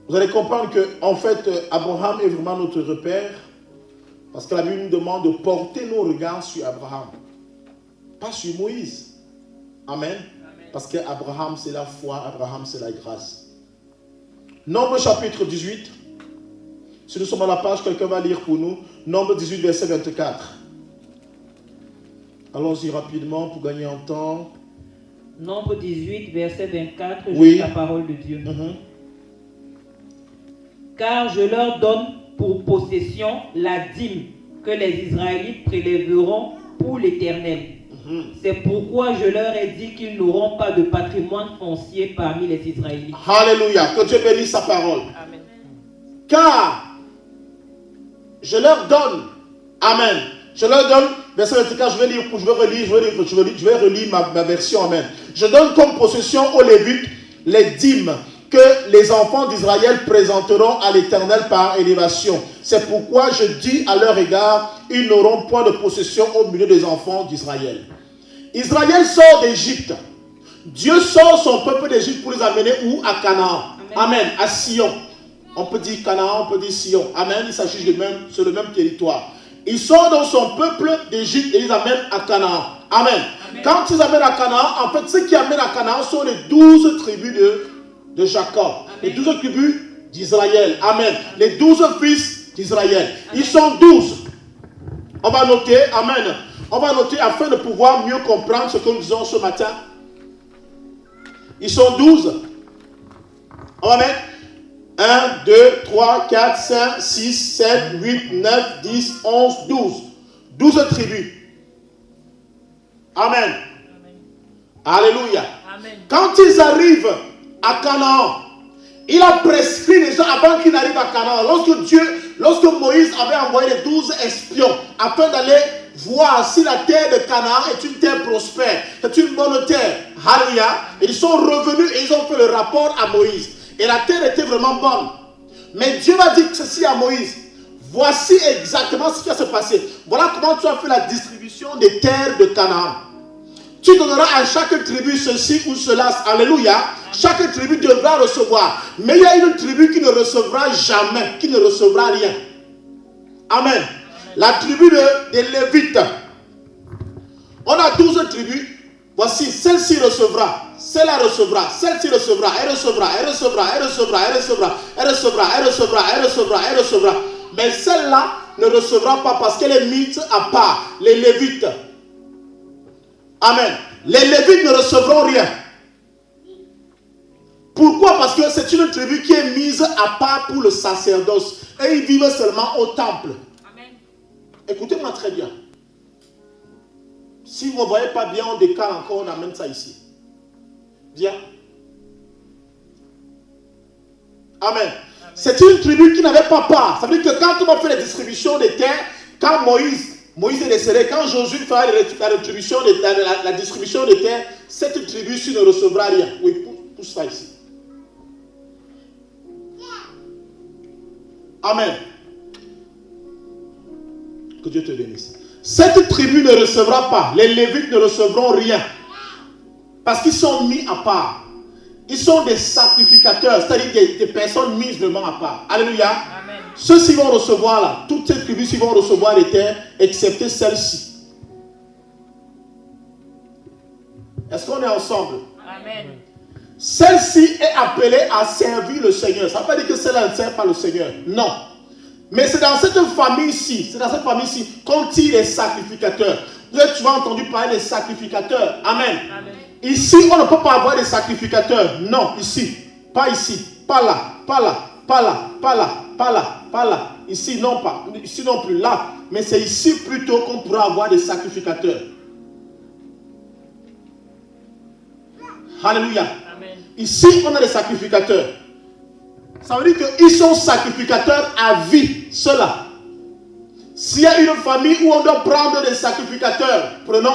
Vous allez comprendre que, en fait, Abraham est vraiment notre repère. Parce que la Bible nous demande de porter nos regards sur Abraham. Pas sur Moïse. Amen. Parce qu'Abraham, c'est la foi. Abraham, c'est la grâce. Nombre chapitre 18. Si nous sommes à la page, quelqu'un va lire pour nous. Nombre 18, verset 24. Allons-y rapidement pour gagner en temps.
Nombre 18, verset 24,
Oui.
la parole de Dieu. Car je leur donne pour possession la dîme que les Israélites prélèveront pour l'Éternel. C'est pourquoi je leur ai dit qu'ils n'auront pas de patrimoine foncier parmi les Israélites.
Alléluia. Que Dieu bénisse sa parole.
Amen.
Car je leur donne. Amen. Je leur donne. Verset 24, je vais relire ma version. Amen. Je donne comme possession aux Lévites les dîmes que les enfants d'Israël présenteront à l'Éternel par élévation. C'est pourquoi je dis à leur égard, ils n'auront point de possession au milieu des enfants d'Israël. Israël sort d'Égypte. Dieu sort son peuple d'Égypte pour les amener où? À Canaan. Amen. À Sion. On peut dire Canaan, on peut dire Sion. Amen. Il s'agit sur le même territoire. Il sort dans son peuple d'Égypte et ils amènent à Canaan. Amen. Amen. Quand ils amènent à Canaan, en fait, ceux qui amènent à Canaan sont les 12 tribus de Jacob. Amen. Les 12 tribus d'Israël. Amen. Les 12 fils d'Israël. Ils sont 12. On va noter. Amen. On va noter afin de pouvoir mieux comprendre ce que nous disons ce matin. Ils sont 12. On va mettre 1, 2, 3, 4, 5, 6, 7, 8, 9, 10, 11, 12. 12 tribus. Amen. Alléluia. Amen. Quand ils arrivent à Canaan, il a prescrit les gens avant qu'ils n'arrivent à Canaan. Lorsque Moïse avait envoyé les 12 espions afin d'aller voir si la terre de Canaan est une terre prospère, c'est une bonne terre. Alléluia. Ils sont revenus et ils ont fait le rapport à Moïse. Et la terre était vraiment bonne. Mais Dieu va dire ceci à Moïse. Voici exactement ce qui va se passer. Voilà comment tu as fait la distribution des terres de Canaan. Tu donneras à chaque tribu ceci ou cela. Alléluia. Chaque tribu devra recevoir. Mais il y a une tribu qui ne recevra jamais, qui ne recevra rien. Amen. La tribu des Lévites. On a 12 tribus. Voici, celle-ci recevra. Celle-là recevra. Celle-ci recevra. Elle recevra. Elle recevra. Elle recevra. Elle recevra. Elle recevra. Elle recevra. Elle recevra. Elle recevra. Mais celle-là ne recevra pas parce qu'elle est mise à part. Les Lévites. Amen. Les Lévites ne recevront rien. Pourquoi? Parce que c'est une tribu qui est mise à part pour le sacerdoce. Et ils vivent seulement au temple. Amen. Écoutez-moi très bien. Si vous ne voyez pas bien, on décale encore, on amène ça ici. Bien. Amen. C'est une tribu qui n'avait pas part. Ça veut dire que quand on va faire la distribution des terres, quand Moïse est décédé, quand Josué fera la distribution des terres, cette tribu-ci ne recevra rien. Oui, tout ça ici. Amen. Que Dieu te bénisse. Cette tribu ne recevra pas. Les Lévites ne recevront rien. Parce qu'ils sont mis à part. Ils sont des sacrificateurs, c'est-à-dire des personnes mises vraiment à part. Alléluia. Amen. Ceux-ci vont recevoir là, toutes ces tribus vont recevoir les terres, excepté celle-ci. Est-ce qu'on est ensemble? Amen. Celle-ci est appelée à servir le Seigneur. Ça ne veut pas dire que celle-là ne sert pas le Seigneur. Non. Mais c'est dans cette famille-ci, qu'on tire les sacrificateurs. Là, tu as entendu parler des sacrificateurs. Amen. Amen. Ici, on ne peut pas avoir des sacrificateurs. Non, ici. Pas ici. Pas là. Pas là. Pas là. Pas là. Pas là. Pas là. Ici, non pas. Ici non plus. Là. Mais c'est ici plutôt qu'on pourra avoir des sacrificateurs. Alléluia. Amen. Ici, on a des sacrificateurs. Ça veut dire qu'ils sont sacrificateurs à vie, ceux-là. S'il y a une famille où on doit prendre des sacrificateurs, prenons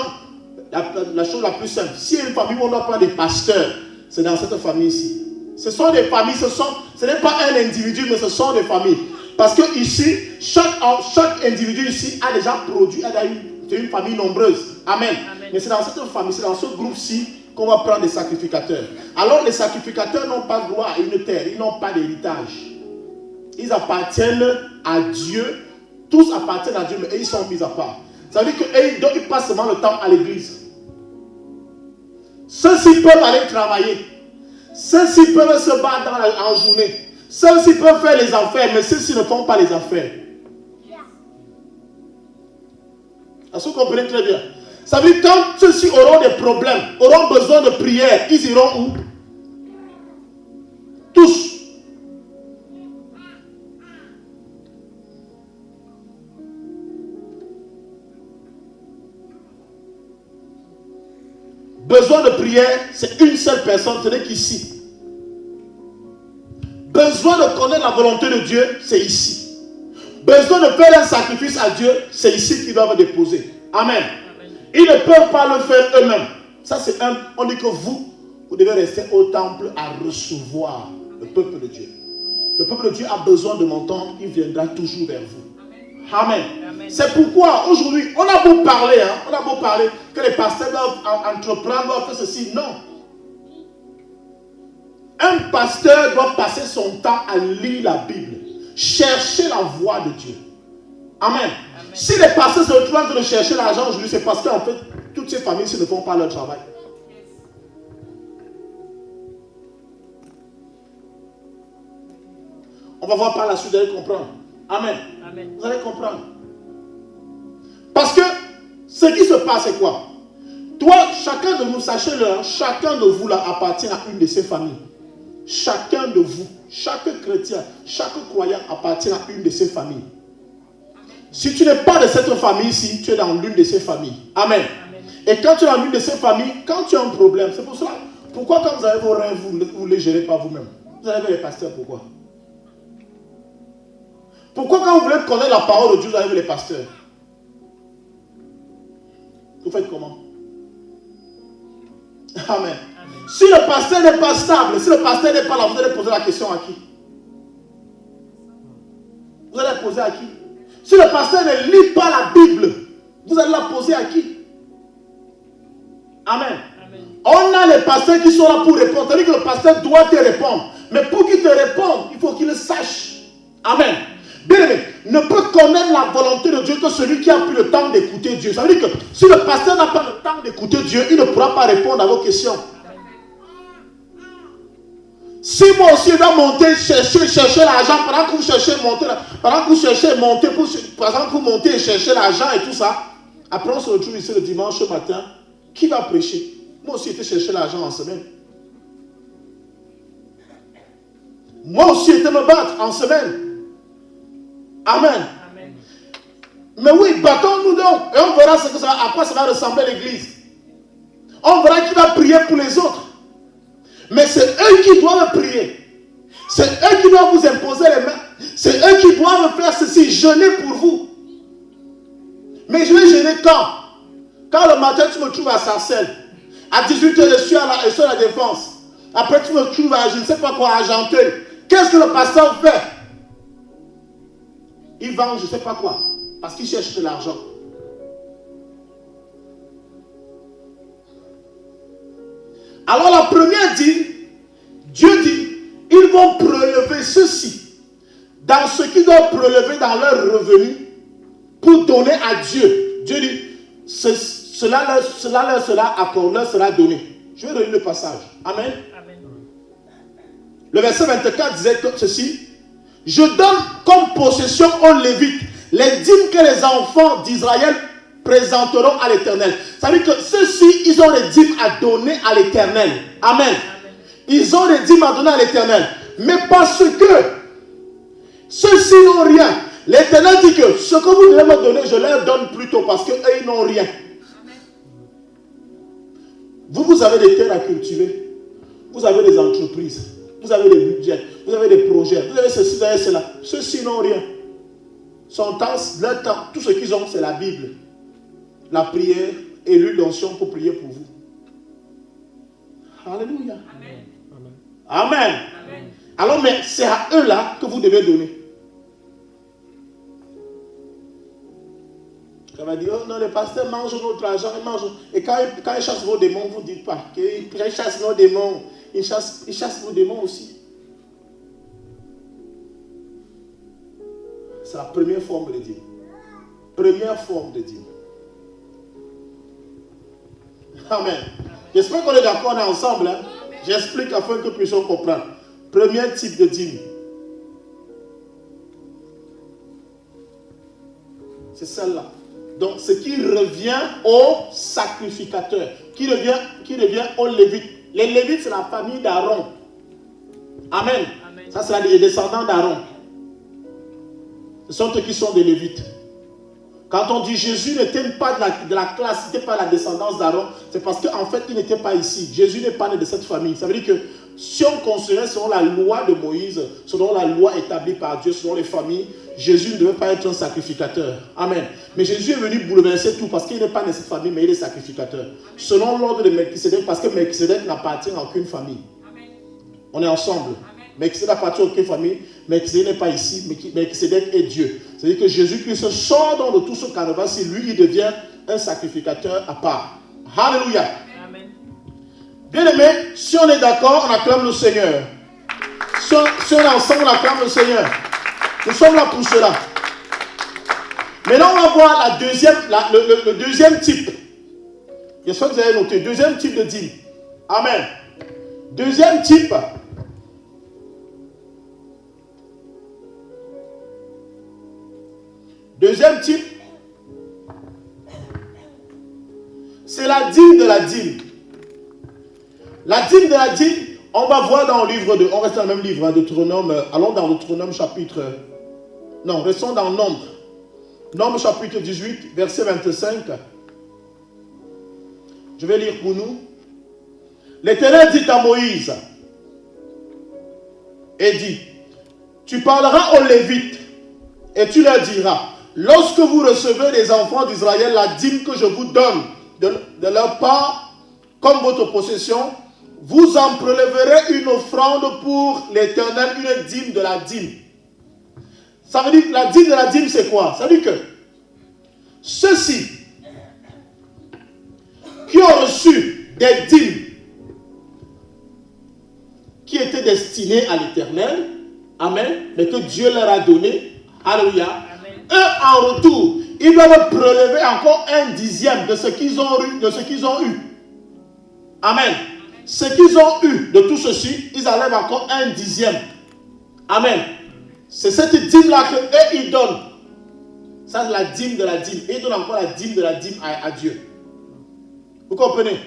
la chose la plus simple. S'il y a une famille où on doit prendre des pasteurs, c'est dans cette famille-ci. Ce sont des familles, ce n'est pas un individu, mais ce sont des familles. Parce que ici, chaque individu ici a déjà produit, c'est une famille nombreuse. Amen. Amen. Mais c'est dans cette famille, c'est dans ce groupe-ci qu'on va prendre des sacrificateurs. Alors les sacrificateurs n'ont pas droit à une terre, ils n'ont pas d'héritage. Ils appartiennent à Dieu, tous appartiennent à Dieu, mais ils sont mis à part. Ça veut dire qu'ils passent seulement le temps à l'église. Ceux-ci peuvent aller travailler. Ceux-ci peuvent se battre en journée. Ceux-ci peuvent faire les affaires, mais ceux-ci ne font pas les affaires. Est-ce que vous comprenez très bien? Ça veut dire que quand ceux-ci auront des problèmes, auront besoin de prière, ils iront où? Tous. Besoin de prière, c'est une seule personne, ce n'est qu'ici. Besoin de connaître la volonté de Dieu, c'est ici. Besoin de faire un sacrifice à Dieu, c'est ici qu'ils doivent déposer. Amen. Ils ne peuvent pas le faire eux-mêmes. Ça c'est on dit que vous devez rester au temple à recevoir le peuple de Dieu. Le peuple de Dieu a besoin de mon temps, il viendra toujours vers vous. Amen. Amen. C'est pourquoi aujourd'hui, on a beau parler que les pasteurs doivent entreprendre, doivent faire ceci. Non. Un pasteur doit passer son temps à lire la Bible, chercher la voix de Dieu. Amen. Amen. Si les pasteurs se retrouvent en train de chercher l'argent aujourd'hui, c'est parce qu'en fait, toutes ces familles ne font pas leur travail. On va voir par la suite, vous allez comprendre. Amen. Amen. Vous allez comprendre. Parce que ce qui se passe, c'est quoi? Toi, chacun de nous, sachez-le, chacun de vous là appartient à une de ces familles. Chacun de vous, chaque chrétien, chaque croyant appartient à une de ces familles. Si tu n'es pas de cette famille-ci, tu es dans l'une de ces familles. Amen. Amen. Et quand tu es dans l'une de ces familles, quand tu as un problème, c'est pour cela. Pourquoi quand vous avez vos rêves, vous ne les gérez pas vous-même? Vous avez les pasteurs, pourquoi? Pourquoi quand vous voulez connaître la parole de Dieu, vous avez les pasteurs? Vous faites comment? Amen. Amen. Si le pasteur n'est pas stable, si le pasteur n'est pas là, vous allez poser la question à qui? Vous allez la poser à qui? Si le pasteur ne lit pas la Bible, vous allez la poser à qui? Amen. Amen. On a les pasteurs qui sont là pour répondre. C'est-à-dire que le pasteur doit te répondre. Mais pour qu'il te réponde, il faut qu'il le sache. Amen. Bien aimé, ne peut connaître la volonté de Dieu que celui qui a pris le temps d'écouter Dieu. Ça veut dire que si le pasteur n'a pas le temps d'écouter Dieu, il ne pourra pas répondre à vos questions. Si moi aussi je dois monter, chercher l'argent, pendant que vous cherchez monter, par exemple, vous montez et chercher l'argent et tout ça, après on se retrouve ici le dimanche matin, Qui va prêcher? Moi aussi, j'étais chercher l'argent en semaine. Moi aussi, j'étais me battre en semaine. Amen. Amen. Mais oui, battons-nous donc. Et on verra ce que ça, à quoi ça va ressembler l'église. On verra qui va prier pour les autres. Mais c'est eux qui doivent prier. C'est eux qui doivent vous imposer les mains. C'est eux qui doivent faire ceci, jeûner pour vous. Mais je vais jeûner quand? Quand le matin tu me trouves à Sarcelles. À 18h, je suis à la défense. Après tu me trouves à je ne sais pas quoi, à Argenteuil. Qu'est-ce que le pasteur fait? Il vend je ne sais pas quoi. Parce qu'il cherche de l'argent. Alors la première dit, Dieu dit, ils vont prélever ceci dans ce qu'ils doivent prélever dans leur revenu pour donner à Dieu. Dieu dit, cela leur sera accordé, leur sera donné. Je vais relire le passage. Amen. Amen. Le verset 24 disait ceci, je donne comme possession aux Lévites les dîmes que les enfants d'Israël présenteront à l'Éternel. Ça veut dire que ceux-ci, ils ont les dîmes à donner à l'Éternel. Amen. Ils ont les dîmes à donner à l'Éternel. Mais parce que ceux-ci n'ont rien, l'Éternel dit que ce que vous devez me donner, je leur donne plutôt parce qu'eux, ils n'ont rien. Vous avez des terres à cultiver. Vous avez des entreprises. Vous avez des budgets. Vous avez des projets. Vous avez ceci, vous avez cela. Ceux-ci n'ont rien. Son temps, leur temps, tout ce qu'ils ont, c'est la Bible. La prière et l'huile d'onction pour prier pour vous. Alléluia. Amen. Amen. Amen. Alors, mais c'est à eux là que vous devez donner. On va dire, oh non, les pasteurs mangent notre argent, ils mangent. Et quand ils chassent vos démons, vous ne dites pas qu'ils chassent nos démons. Ils chassent vos démons aussi. C'est la première forme de dîme. Première forme de dîme. Amen. J'espère qu'on est d'accord, on est ensemble. Hein? J'explique afin que nous puissions comprendre. Premier type de dîme. C'est celle-là. Donc, ce qui revient au sacrificateur, qui revient aux Lévites. Les Lévites, c'est la famille d'Aaron. Amen. Amen. Ça, c'est les descendants d'Aaron. Ce sont eux qui sont des Lévites. Quand on dit Jésus n'était pas de la classe, n'était pas la descendance d'Aaron, c'est parce qu'en fait, il n'était pas ici. Jésus n'est pas né de cette famille. Ça veut dire que si on considère selon la loi de Moïse, selon la loi établie par Dieu, selon les familles, Jésus ne devait pas être un sacrificateur. Amen. Mais Jésus est venu bouleverser tout parce qu'il n'est pas né de cette famille, mais il est sacrificateur. Selon l'ordre de Melchisédek, parce que Melchisédek n'appartient à aucune famille. Amen. On est ensemble. Melchisédek n'appartient à aucune famille. Melchisédek n'est pas ici. Melchisédek est Dieu. C'est-à-dire que Jésus-Christ sort donc de tout ce canevas et lui, il devient un sacrificateur à part. Alléluia. Amen. Bien aimé, si on est d'accord, on acclame le Seigneur. Si on est ensemble, on acclame le Seigneur. Nous sommes là pour cela. Maintenant, on va voir le deuxième type. J'espère que vous avez noté. Deuxième type de dîme. Amen. Deuxième type. Deuxième type. C'est la dîme de la dîme. La dîme de la dîme, on va voir dans le livre de... On reste dans le même livre, hein, Deutéronome. Allons dans Deutéronome chapitre... Non, restons dans Nombre. Nombre chapitre 18, verset 25. Je vais lire pour nous. L'Éternel dit à Moïse, et dit, tu parleras aux Lévites, et tu leur diras, lorsque vous recevez les enfants d'Israël la dîme que je vous donne de leur part, comme votre possession, vous en prélèverez une offrande pour l'Éternel, une dîme de la dîme. Ça veut dire que la dîme de la dîme, c'est quoi? Ça veut dire que ceux-ci qui ont reçu des dîmes qui étaient destinées à l'Éternel, amen, mais que Dieu leur a donné, alléluia, eux en retour, ils doivent prélever encore un dixième de ce qu'ils ont eu, amen. Ce qu'ils ont eu de tout ceci, ils enlèvent encore un dixième, amen. C'est cette dîme-là qu'eux, ils donnent. Ça, c'est la dîme de la dîme. Et ils donnent encore la dîme de la dîme à Dieu. Vous comprenez?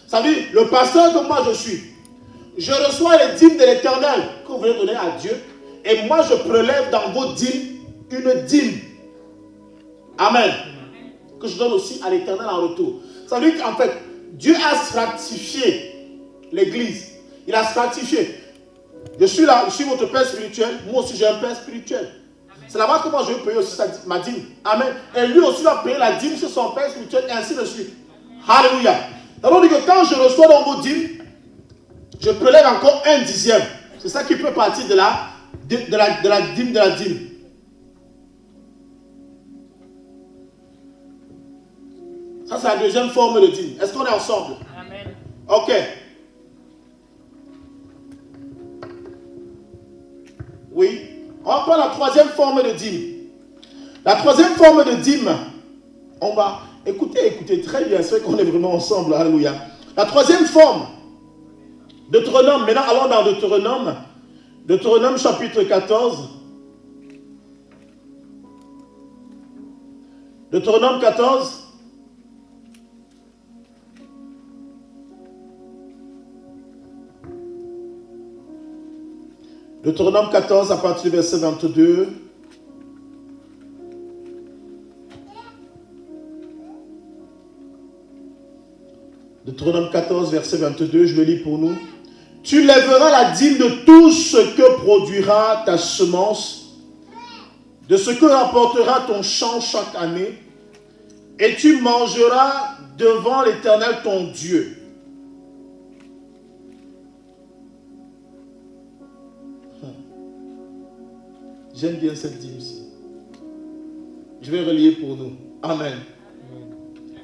Ça veut dire, le pasteur que moi je suis, je reçois les dîmes de l'Éternel que vous venez donner à Dieu, et moi je prélève dans vos dîmes une dîme. Amen. Que je donne aussi à l'Éternel en retour. Ça veut dire qu'en fait, Dieu a stratifié l'Église. Il a stratifié. Je suis là, je suis votre père spirituel, moi aussi j'ai un père spirituel. C'est là-bas que moi je vais payer aussi ma dîme. Amen. Et lui aussi va payer la dîme sur son père spirituel, et ainsi de suite. Alléluia. Alors on dit que quand je reçois dans vos dîmes, je prélève encore 1/10. C'est ça qui peut partir de la dîme de la dîme. Ça c'est la deuxième forme de dîme. Est-ce qu'on est ensemble?
Amen.
Ok. Oui. On va prendre la troisième forme de dîme. La troisième forme de dîme, on va... Écoutez très bien, c'est vrai qu'on est vraiment ensemble, alléluia. La troisième forme, Deutéronome, maintenant allons dans Deutéronome. Deutéronome chapitre 14. Deutéronome 14. Deutéronome 14 à partir du verset 22. Deutéronome 14, verset 22, je le lis pour nous. Tu lèveras la dîme de tout ce que produira ta semence, de ce que rapportera ton champ chaque année, et tu mangeras devant l'Éternel ton Dieu. J'aime bien cette dîme-ci. Je vais relier pour nous. Amen.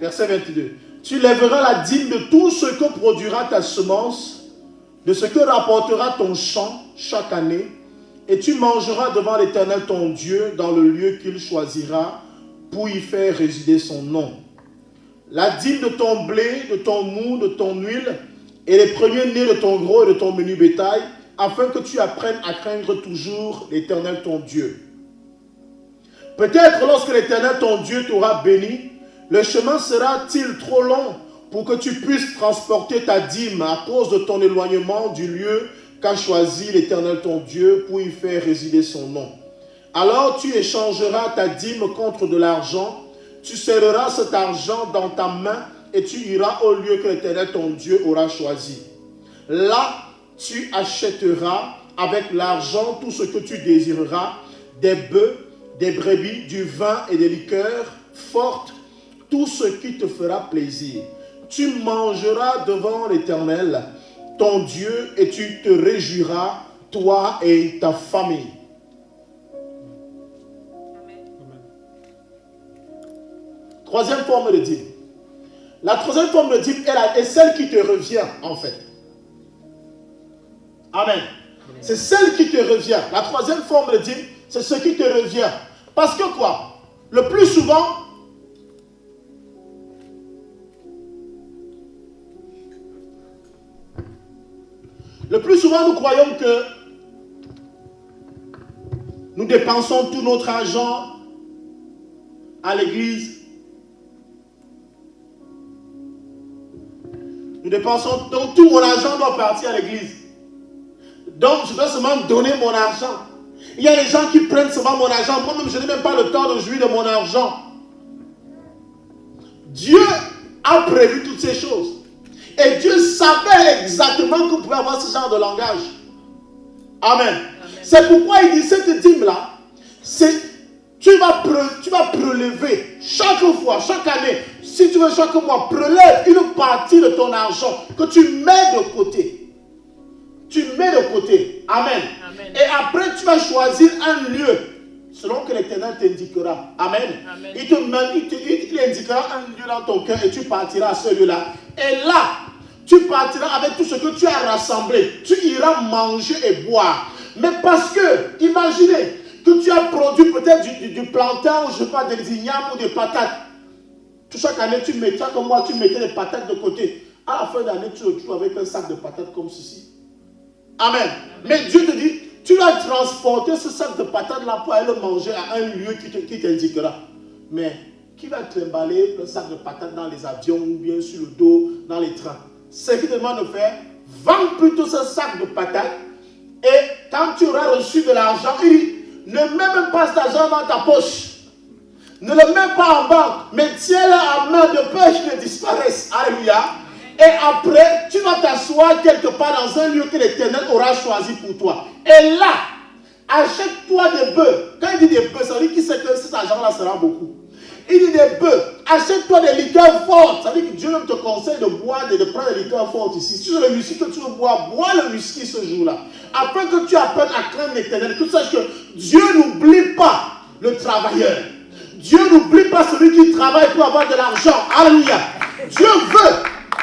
Verset 22. Tu lèveras la dîme de tout ce que produira ta semence, de ce que rapportera ton champ chaque année, et tu mangeras devant l'Éternel ton Dieu dans le lieu qu'il choisira pour y faire résider son nom. La dîme de ton blé, de ton mou, de ton huile, et les premiers-nés de ton gros et de ton menu bétail, afin que tu apprennes à craindre toujours l'Éternel ton Dieu. Peut-être lorsque l'Éternel ton Dieu t'aura béni, le chemin sera-t-il trop long pour que tu puisses transporter ta dîme à cause de ton éloignement du lieu qu'a choisi l'Éternel ton Dieu pour y faire résider son nom? Alors tu échangeras ta dîme contre de l'argent, tu serreras cet argent dans ta main et tu iras au lieu que l'Éternel ton Dieu aura choisi. Là, tu achèteras avec l'argent tout ce que tu désireras, des bœufs, des brebis, du vin et des liqueurs fortes, tout ce qui te fera plaisir. Tu mangeras devant l'Éternel, ton Dieu, et tu te réjouiras, toi et ta famille. Amen. Troisième forme de dîme. La troisième forme de dîme est celle qui te revient, en fait. Amen. C'est celle qui te revient. La troisième forme de dîme, c'est ce qui te revient. Parce que quoi? Le plus souvent, nous croyons que nous dépensons tout notre argent à l'église. Nous dépensons, donc tout mon argent doit partir à l'église. Donc je dois seulement donner mon argent. Il y a des gens qui prennent seulement mon argent. Moi-même, je n'ai même pas le temps de jouir de mon argent. Dieu a prévu toutes ces choses. Et Dieu savait exactement que vous pouvez avoir ce genre de langage. Amen. Amen. C'est pourquoi il dit cette dîme-là, tu vas prélever chaque fois, chaque année, si tu veux chaque mois, prélève une partie de ton argent que tu mets de côté. Tu mets de côté. Amen. Amen. Et après, tu vas choisir un lieu selon que l'Éternel t'indiquera. Amen. Amen. Il indiquera un lieu dans ton cœur et tu partiras à ce lieu-là. Et là, tu partiras avec tout ce que tu as rassemblé. Tu iras manger et boire. Mais parce que, imaginez que tu as produit peut-être du plantain ou je ne sais pas, des ignames ou des patates. Chaque année, tu mettais, comme moi, tu mettais les patates de côté. À la fin d'année, tu te retrouves avec un sac de patates comme ceci. Amen. Amen. Mais Dieu te dit, tu vas transporter ce sac de patates là pour aller le manger à un lieu qui t'indiquera. Mais Qui va trimballer le sac de patates dans les avions ou bien sur le dos dans les trains? Ce qu'il te demande de faire, vends plutôt ce sac de patates et quand tu auras reçu de l'argent, il dit, ne mets même pas cet argent dans ta poche. Ne le mets pas en banque, mais tiens-le en main de peur qu'il ne disparaisse. Alléluia. Et après, tu vas t'asseoir quelque part dans un lieu que l'Éternel aura choisi pour toi. Et là, achète-toi des bœufs. Quand il dit des bœufs, ça veut dire qu'il sait que cet argent-là sera beaucoup. Il dit des bœufs. Achète-toi des liqueurs fortes. Ça veut dire que Dieu même te conseille de boire, de prendre des liqueurs fortes ici. Si tu as le whisky que tu veux boire, bois le whisky ce jour-là. Afin que tu apprennes à craindre l'Éternel. Que tu saches que Dieu n'oublie pas le travailleur. Dieu n'oublie pas celui qui travaille pour avoir de l'argent. Alléluia. Dieu veut.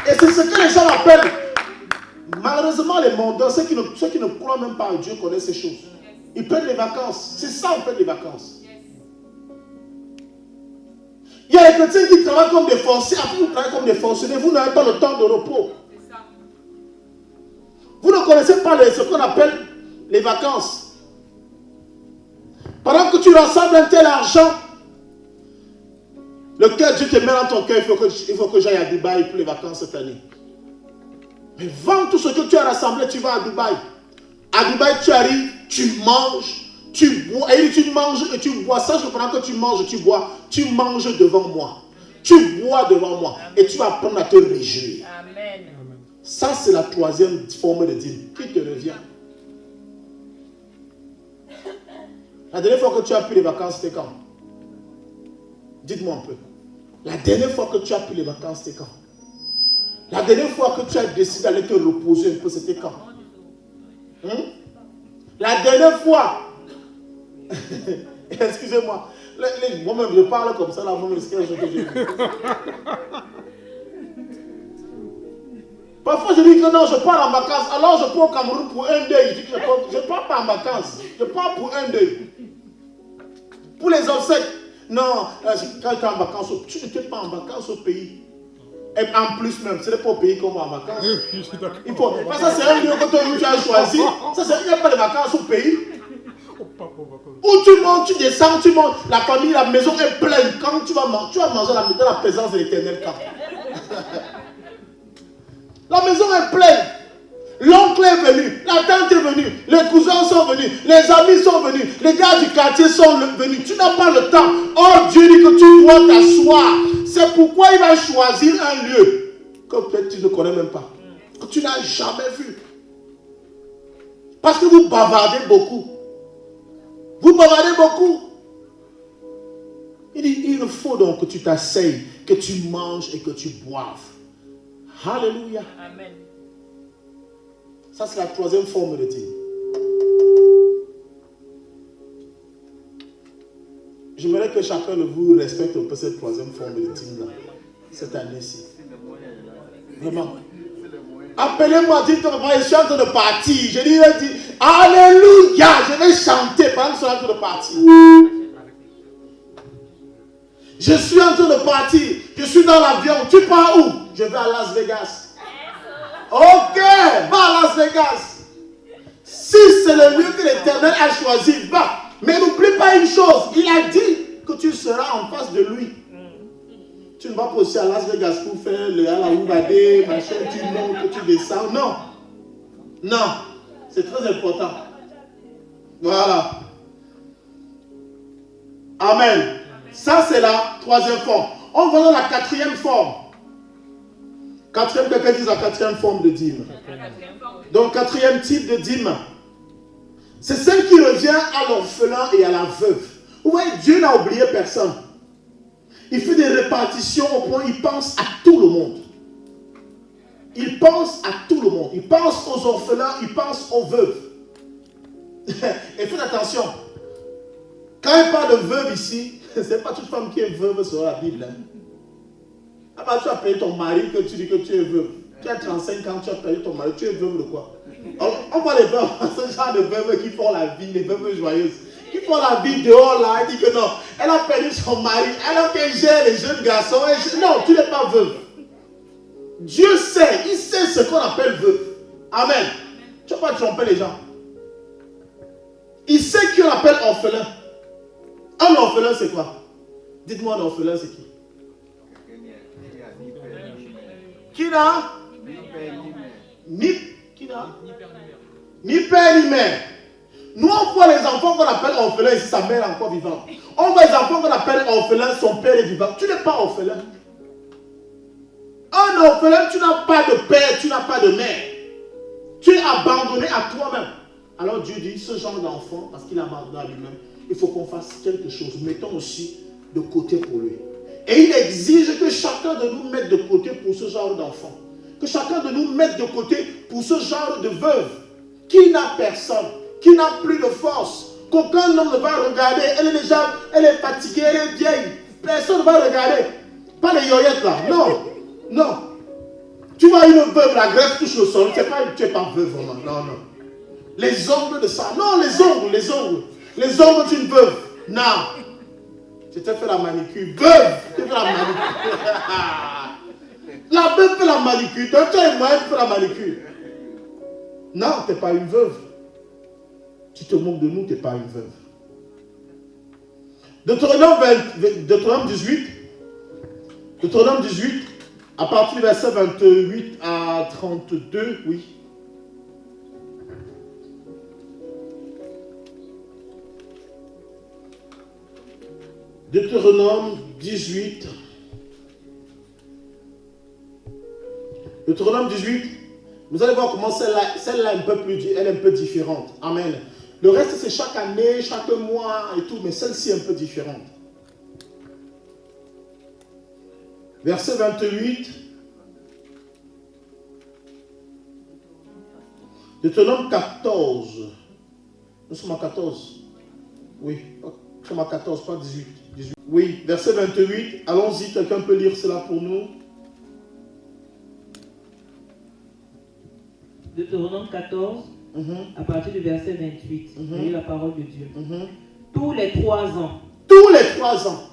Et c'est ce que les gens appellent. Malheureusement, les mondains, ceux qui ne croient même pas en Dieu connaissent ces choses. Ils prennent les vacances. C'est ça, on fait les vacances. Il y a les chrétiens qui travaillent comme des forcés. Après, vous travaillez comme des fonctionnaires. Vous n'avez pas le temps de repos. Vous ne connaissez pas ce qu'on appelle les vacances. Pendant que tu rassembles un tel argent, lequel Dieu te met dans ton cœur, il faut que j'aille à Dubaï pour les vacances cette année. Mais vends tout ce que tu as rassemblé, tu vas à Dubaï. À Dubaï, tu arrives, tu manges, tu bois. Et tu manges et tu bois. Sache que pendant que tu manges, tu bois, tu manges devant moi. Tu bois devant moi. Et tu vas apprendre à te réjouir. Amen. Ça, c'est la troisième forme de dîme qui te revient. La dernière fois que tu as pris les vacances, c'était quand? Dites-moi un peu. La dernière fois que tu as pris les vacances, c'était quand? La dernière fois que tu as décidé d'aller te reposer un peu, c'était quand? La dernière fois. Excusez-moi. Moi-même, je parle comme ça, là, moi-même, c'est quelque chose que j'ai vu. Parfois, je dis que non, je pars en vacances. Alors, je pars au Cameroun pour un deuil. Je dis que je ne pars pas en vacances. Je pars pour un deuil. Pour les obsèques. Non, quand tu es en vacances, tu n'étais pas en vacances au pays. Et en plus même, ce n'est pas au pays qu'on va en vacances. Il faut, parce que c'est un lieu que tu as choisi. Il n'y a pas de vacances au pays. Où tu montes, tu descends, tu montes. La famille, la maison est pleine. Quand tu vas manger dans la présence de l'Éternel. La maison est pleine. L'oncle est venu, la tante est venue, les cousins sont venus, les amis sont venus, les gars du quartier sont venus. Tu n'as pas le temps. Or, Dieu dit que tu dois t'asseoir. C'est pourquoi il va choisir un lieu que peut-être tu ne connais même pas, que tu n'as jamais vu. Parce que vous bavardez beaucoup. Vous bavardez beaucoup. Il dit, il faut donc que tu t'asseyes, que tu manges et que tu boives. Alléluia. Amen. Ça, c'est la troisième forme de dîme. J'aimerais que chacun de vous respecte un peu cette troisième forme de dîme-là, cette année-ci. Vraiment. Appelez-moi, dites que je suis en train de partir. Je dis, Alléluia, je vais chanter pendant que je suis en train de partir. Je suis en train de partir. Je suis dans l'avion. Tu pars où? Je vais à Las Vegas. Ok, va à Las Vegas. Si c'est le lieu que l'Éternel a choisi, va. Mais n'oublie pas une chose. Il a dit que tu seras en face de lui. Tu ne vas pas aussi à Las Vegas pour faire le Alaoubadé, machin, tu montes, tu descends. Non. Non. C'est très important. Voilà. Amen. Ça, c'est la troisième forme. On va dans la quatrième forme. Quelqu'un dit la quatrième forme de dîme. Donc, quatrième type de dîme, c'est celle qui revient à l'orphelin et à la veuve. Vous voyez, Dieu n'a oublié personne. Il fait des répartitions au point où il pense à tout le monde. Il pense à tout le monde. Il pense aux orphelins, il pense aux veuves. Et faites attention. Quand il parle de veuve ici, ce n'est pas toute femme qui est veuve sur la Bible. Ah bah, tu as payé ton mari que tu dis que tu es veuve. Tu as 35 ans, tu as payé ton mari, tu es veuve de quoi? On voit les veuves, ce genre de veuves qui font la vie, les veuves joyeuses, qui font la vie dehors là, elle dit que non, elle a perdu son mari, alors qu'elle gère les jeunes garçons, non, tu n'es pas veuve. Dieu sait, il sait ce qu'on appelle veuve. Amen. Tu ne vas pas tromper les gens. Il sait qu'on appelle orphelin. Un orphelin, c'est quoi? Dites-moi, l'orphelin, c'est qui? Qui n'a ni père ni mère. Nous, on voit les enfants qu'on appelle orphelins ici, sa mère est encore vivante. On voit les enfants qu'on appelle orphelins, son père est vivant. Tu n'es pas orphelin. Un orphelin, tu n'as pas de père, tu n'as pas de mère. Tu es abandonné à toi-même. Alors Dieu dit, ce genre d'enfant, parce qu'il a abandonné à lui-même, il faut qu'on fasse quelque chose. Mettons aussi de côté pour lui. Et il exige que chacun de nous mette de côté pour ce genre d'enfant. Que chacun de nous mette de côté pour ce genre de veuve qui n'a personne, qui n'a plus de force, qu'aucun homme ne va regarder. Elle est fatiguée, elle est vieille. Personne ne va regarder. Pas les yoyettes là. Non. Non. Tu vois une veuve, la greffe touche le sol. Tu n'es pas veuve vraiment. Non, non. Les ongles de ça. Non, les ongles. Les ongles d'une veuve. Non. Tu t'es fait la manicure. Veuve. Tu t'es fait la manicure. La veuve fait la manicure. Toi, tu es moyen, tu fais la manicure. Non, tu n'es pas une veuve. Tu te moques de nous, tu n'es pas une veuve. Deutéronome 18. Deutéronome 18, à partir du verset 28 à 32, oui. Deutéronome 18. Deutéronome 18. Vous allez voir comment celle-là elle est un peu différente. Amen. Le reste, c'est chaque année, chaque mois et tout, mais celle-ci est un peu différente. Verset 28. Deutéronome 14. Nous sommes à 14. Oui, nous sommes à 14, pas 18. Oui, verset 28. Allons-y, quelqu'un peut lire cela pour nous.
Deutéronome 14, à partir du verset 28. Voyez la parole de Dieu. Tous les 3 ans.
Tous les 3 ans.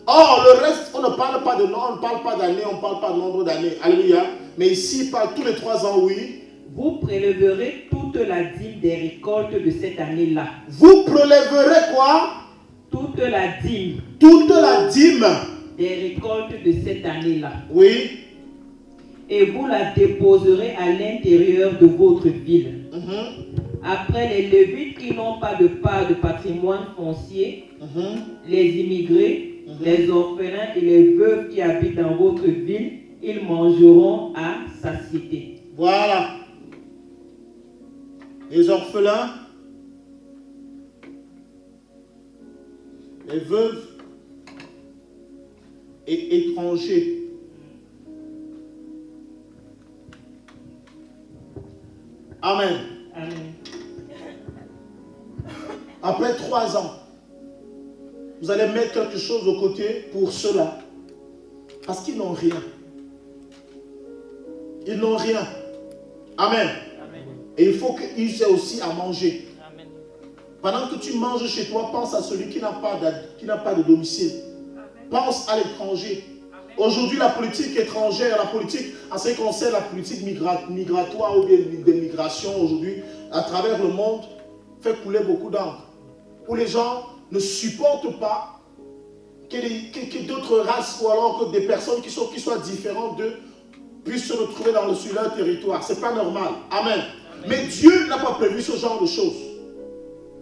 Or, le reste, on ne parle pas de nom, on ne parle pas d'année, on ne parle pas de nombre d'années. Alléluia. Mais ici, par tous les 3 ans, oui.
Vous préleverez toute la dîme des récoltes de cette année-là.
Vous préleverez quoi?
Toute la dîme.
Toute la dîme.
Des récoltes de cette année-là.
Oui.
Et vous la déposerez à l'intérieur de votre ville. Après, les Lévites qui n'ont pas de part de patrimoine foncier, les immigrés, les orphelins et les veuves qui habitent dans votre ville, ils mangeront à satiété.
Voilà. Les orphelins, les veuves et étrangers. Amen.
Amen.
Après 3 ans, vous allez mettre quelque chose de côté pour cela. Parce qu'ils n'ont rien. Ils n'ont rien. Amen. Amen. Et il faut qu'ils aient aussi à manger. Amen. Pendant que tu manges chez toi, pense à celui qui n'a pas de domicile. Amen. Pense à l'étranger. Aujourd'hui, la politique étrangère, la politique, en ce qui concerne la politique migratoire ou bien de migration aujourd'hui, à travers le monde, fait couler beaucoup d'encre. Où les gens ne supportent pas que d'autres races ou alors que des personnes qui soient différentes d'eux puissent se retrouver sur leur territoire. Ce n'est pas normal. Amen. Amen. Mais Dieu n'a pas prévu ce genre de choses.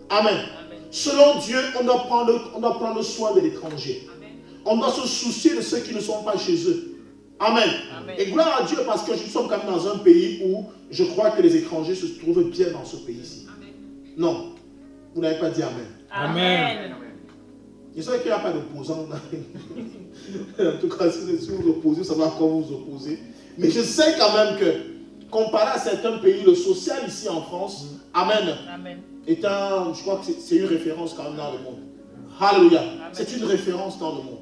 Amen. Amen. Selon Dieu, on doit prendre soin de l'étranger. On doit se soucier de ceux qui ne sont pas chez eux. Amen. Amen. Et gloire à Dieu parce que nous sommes quand même dans un pays où je crois que les étrangers se trouvent bien dans ce pays-ci. Non. Vous n'avez pas dit Amen.
Amen.
Je sais qu'il n'y a pas d'opposants. En tout cas, si vous opposez, ça va encore vous opposer. Mais je sais quand même que, comparé à certains pays, le social ici en France, Amen, Amen. Je crois que c'est une référence quand même dans le monde. Alléluia. C'est une référence dans le monde.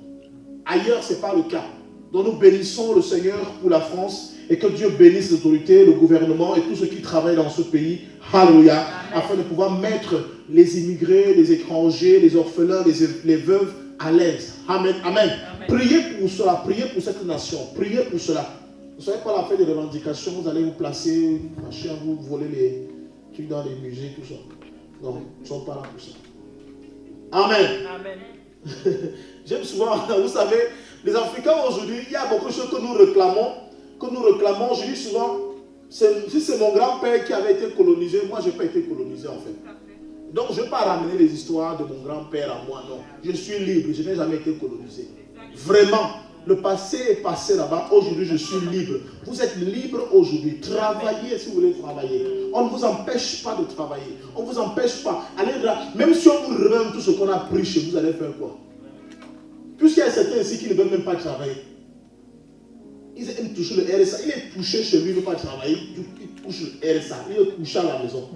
Ailleurs, ce n'est pas le cas. Donc nous bénissons le Seigneur pour la France et que Dieu bénisse les autorités, le gouvernement et tous ceux qui travaillent dans ce pays. Alléluia. Afin de pouvoir mettre les immigrés, les étrangers, les orphelins, les veuves à l'aise. Amen. Amen. Amen. Priez pour cela. Priez pour cette nation. Priez pour cela. Vous ne savez pas la fête de revendication. Vous allez vous placer, machin, vous voler les trucs dans les musées, tout ça. Non, ils ne sont pas là pour ça. Amen. Amen. J'aime souvent, vous savez, les Africains aujourd'hui, il y a beaucoup de choses que nous réclamons. Je dis souvent, si c'est mon grand-père qui avait été colonisé, moi je n'ai pas été colonisé en fait. Donc je ne vais pas ramener les histoires de mon grand-père à moi, non. Je suis libre, je n'ai jamais été colonisé. Vraiment, le passé est passé là-bas, aujourd'hui je suis libre. Vous êtes libre aujourd'hui, travaillez si vous voulez travailler. On ne vous empêche pas de travailler, on ne vous empêche pas. Allez là, même si on vous remet tout ce qu'on a pris chez vous, vous allez faire quoi? Puisqu'il y a certains ici qui ne veulent même pas travailler. Ils aiment toucher le RSA, il est touché chez lui, il ne veut pas travailler, il touche le RSA, il est couché à la maison.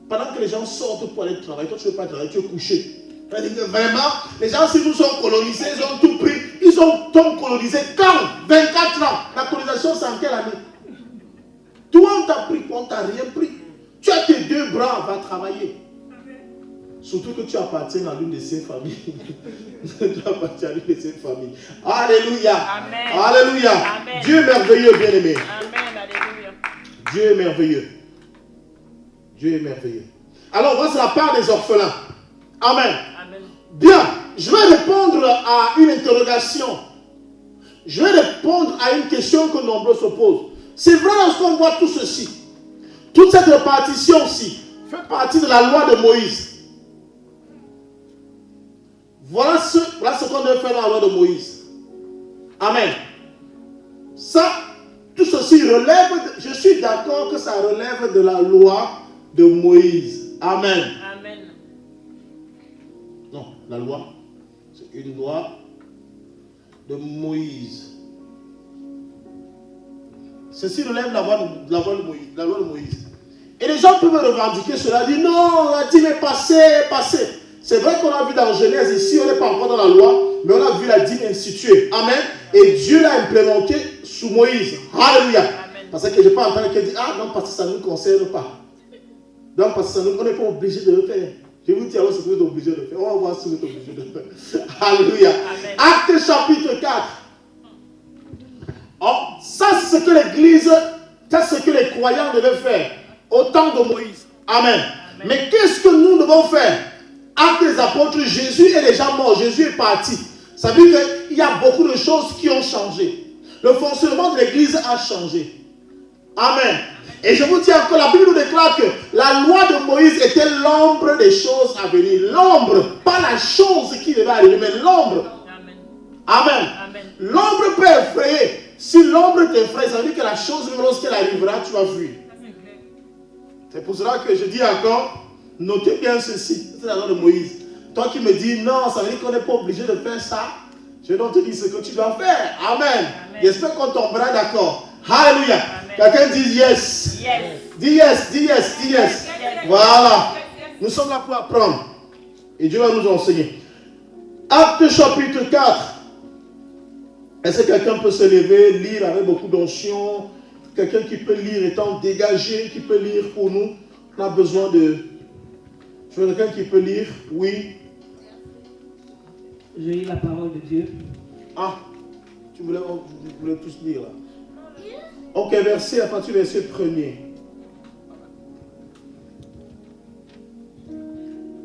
Pendant que les gens sortent pour aller travailler, toi tu ne veux pas travailler, tu es couché. Vraiment, les gens, si nous sommes colonisés, ils ont tout pris. Ils ont colonisé quand? 24 ans. La colonisation, c'est en quelle année? Toi, on t'a pris, on t'a rien pris. Tu as tes deux bras, va travailler. Surtout que tu appartiens à l'une de ces familles. Tu appartiens à l'une de ces familles. Alléluia.
Amen.
Alléluia.
Amen.
Dieu est merveilleux, bien-aimé.
Amen. Alléluia.
Dieu est merveilleux. Dieu est merveilleux. Alors, voici la part des orphelins. Amen.
Amen.
Bien, je vais répondre à une interrogation. Je vais répondre à une question que nombreux se posent. C'est vrai lorsqu'on voit tout ceci. Toute cette répartition-ci fait partie de la loi de Moïse. Voilà ce qu'on doit faire dans la loi de Moïse. Amen. Ça, tout ceci relève, je suis d'accord que ça relève de la loi de Moïse. Amen.
Amen.
Non, la loi, c'est une loi de Moïse. Ceci relève de la loi de Moïse. Et les gens peuvent revendiquer cela, dire non, la dîme est passée. C'est vrai qu'on a vu dans Genèse ici, on n'est pas encore dans la loi, mais on a vu la dîme instituée. Amen. Et Dieu l'a implémenté sous Moïse. Alléluia.
Amen.
Parce que je n'ai pas entendu quelqu'un dire, ah non, parce que ça ne nous concerne pas. Donc, parce que on n'est pas obligé de le faire. Je vous dis alors ce que vous êtes obligé de faire. On va voir ce que vous êtes obligé de faire. Alléluia.
Amen.
Acte chapitre 4. Oh, ça c'est ce que l'Église, ça c'est ce que les croyants devaient faire au temps de Moïse. Amen.
Amen.
Mais qu'est-ce que nous devons faire? Acte des apôtres, Jésus est déjà mort, Jésus est parti. Ça veut dire qu'il y a beaucoup de choses qui ont changé. Le fonctionnement de l'Église a changé. Amen. Et je vous dis encore, la Bible nous déclare que la loi de Moïse était l'ombre des choses à venir. L'ombre, pas la chose qui devait arriver, mais l'ombre.
Amen.
Amen.
Amen.
L'ombre peut effrayer. Si l'ombre t'effraie, ça veut dire que la chose, lorsqu'elle arrivera, tu vas fuir. C'est pour cela que je dis encore, notez bien ceci. C'est la loi de Moïse. Toi qui me dis non, ça veut dire qu'on n'est pas obligé de faire ça. Je vais donc te dire ce que tu dois faire. Amen.
Amen.
J'espère qu'on tombera d'accord. Alléluia. Quelqu'un dit yes.
Yes.
Dis yes, dis yes, dis yes.
Yes.
Voilà. Nous sommes là pour apprendre. Et Dieu va nous enseigner. Acte chapitre 4. Est-ce que quelqu'un peut se lever, lire avec beaucoup d'onction? Quelqu'un qui peut lire étant dégagé, qui peut lire pour nous? On a besoin de... Je veux quelqu'un qui peut lire? Oui.
Je lis la parole de Dieu.
Ah, vous voulez tous lire là? Ok, verset, à partir du verset 1er.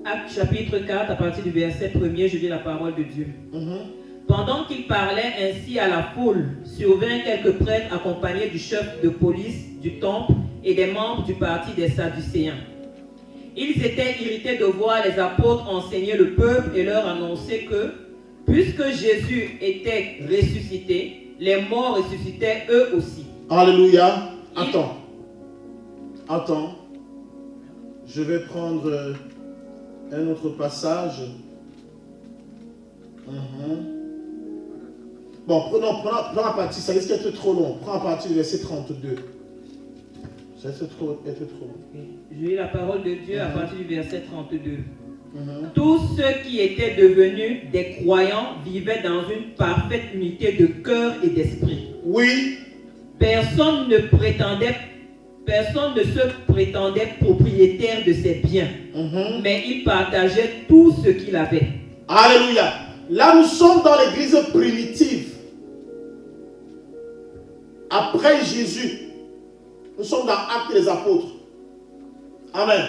Acte chapitre 4, à partir du verset 1er, je lis la parole de Dieu. Pendant qu'il parlait ainsi à la foule, survinrent quelques prêtres accompagnés du chef de police du temple et des membres du parti des Sadducéens. Ils étaient irrités de voir les apôtres enseigner le peuple et leur annoncer que, puisque Jésus était ressuscité, les morts ressuscitaient eux aussi.
Alléluia. Attends. Je vais prendre un autre passage. Bon, prends la partie, ça risque d'être trop long. Prends la partie du verset 32. Ça risque d'être trop long.
Je lis la parole de Dieu à partir du verset 32. Tous ceux qui étaient devenus des croyants vivaient dans une parfaite unité de cœur et d'esprit.
Oui.
Personne ne se prétendait propriétaire de ses biens, mais il partageait tout ce qu'il avait.
Alléluia. Là, nous sommes dans l'église primitive. Après Jésus, nous sommes dans Actes des Apôtres. Amen.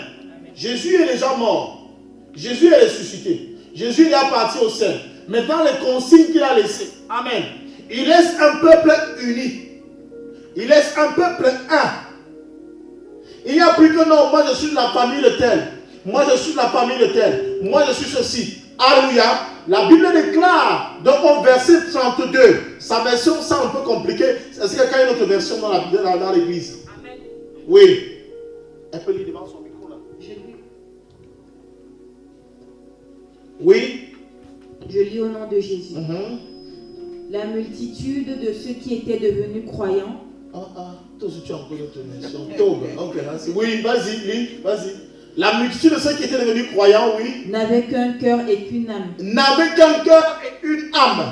Jésus est déjà mort. Jésus est ressuscité. Jésus il est parti au ciel. Mais dans les consignes qu'il a laissées, amen, il laisse un peuple uni. Il laisse un peuple un. Il n'y a plus que non, moi je suis de la famille de tel. Moi je suis de la famille de tel. Moi je suis ceci. Alléluia. La Bible déclare dans le verset 32, sa version c'est un peu compliquée. Est-ce qu'il y a quand même une autre version dans l'église? Amen. Oui. Elle peut lire devant son micro là. Oui.
Je lis au nom de Jésus. La multitude de ceux qui étaient devenus croyants.
Toi aussi tu as encore d'autres versions. Oui, vas-y, lis, vas-y. La multitude de ceux qui étaient devenus croyants, oui.
N'avaient qu'un cœur et qu'une âme.
N'avaient qu'un cœur et une âme.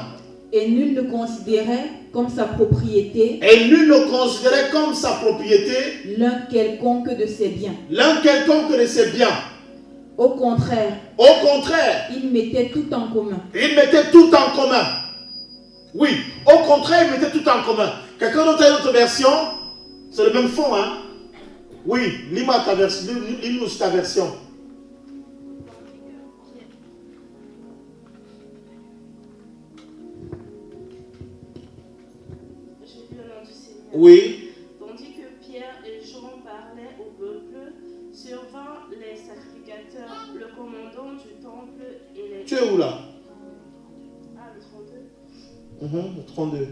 Et nul ne considérait comme sa propriété.
Et nul ne considérait comme sa propriété.
L'un quelconque de ses biens.
L'un quelconque de ses biens.
Au contraire.
Au contraire.
Ils mettaient tout en commun.
Ils mettaient tout en commun. Oui. Au contraire, ils mettaient tout en commun. Quelqu'un d'autre a une autre version? C'est le même fond, hein? Oui, lis-moi ta version. Lis-nous ta version. Oui.
Tandis que Pierre et Jean parlaient au peuple, survint les sacrificateurs, le commandant du temple et les...
Tu es où là?
Le 32.
Le 32.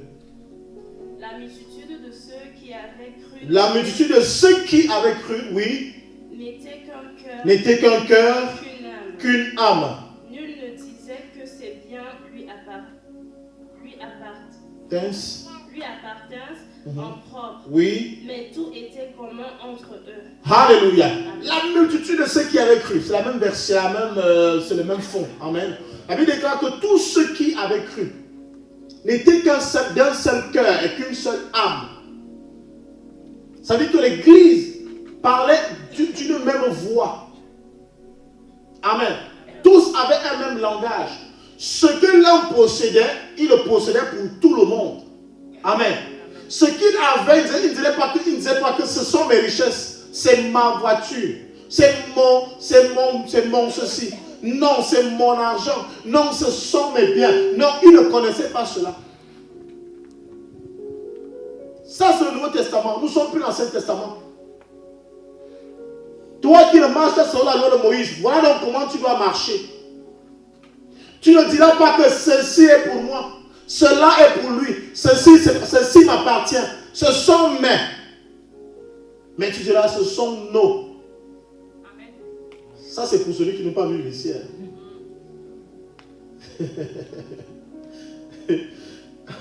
La multitude de ceux qui avaient cru...
La multitude de ceux qui avaient cru, oui.
N'était qu'un cœur,
qu'une âme.
Nul ne disait que ses biens lui appartinssent en propre.
Oui.
Mais tout était commun entre eux.
Alléluia. La multitude de ceux qui avaient cru. C'est la même version, c'est le même fond. Amen. La Bible déclare que tous ceux qui avaient cru n'étaient d'un seul cœur et qu'une seule âme. Ça veut dire que l'Église parlait d'une même voix. Amen. Tous avaient un même langage. Ce que l'un possédait, il le possédait pour tout le monde. Amen. Ce qu'il avait, il ne disait pas que ce sont mes richesses, c'est ma voiture, c'est mon ceci. Non, c'est mon argent. Non, ce sont mes biens. Non, il ne connaissait pas cela. Ça, c'est le Nouveau Testament. Nous ne sommes plus dans l'Ancien Testament. Toi qui ne marches pas selon la loi de Moïse, voilà donc comment tu dois marcher. Tu ne diras pas que ceci est pour moi, cela est pour lui, ceci m'appartient, ce sont mes. Mais tu diras, ce sont nos. Amen. Ça, c'est pour celui qui n'a pas vu le ciel.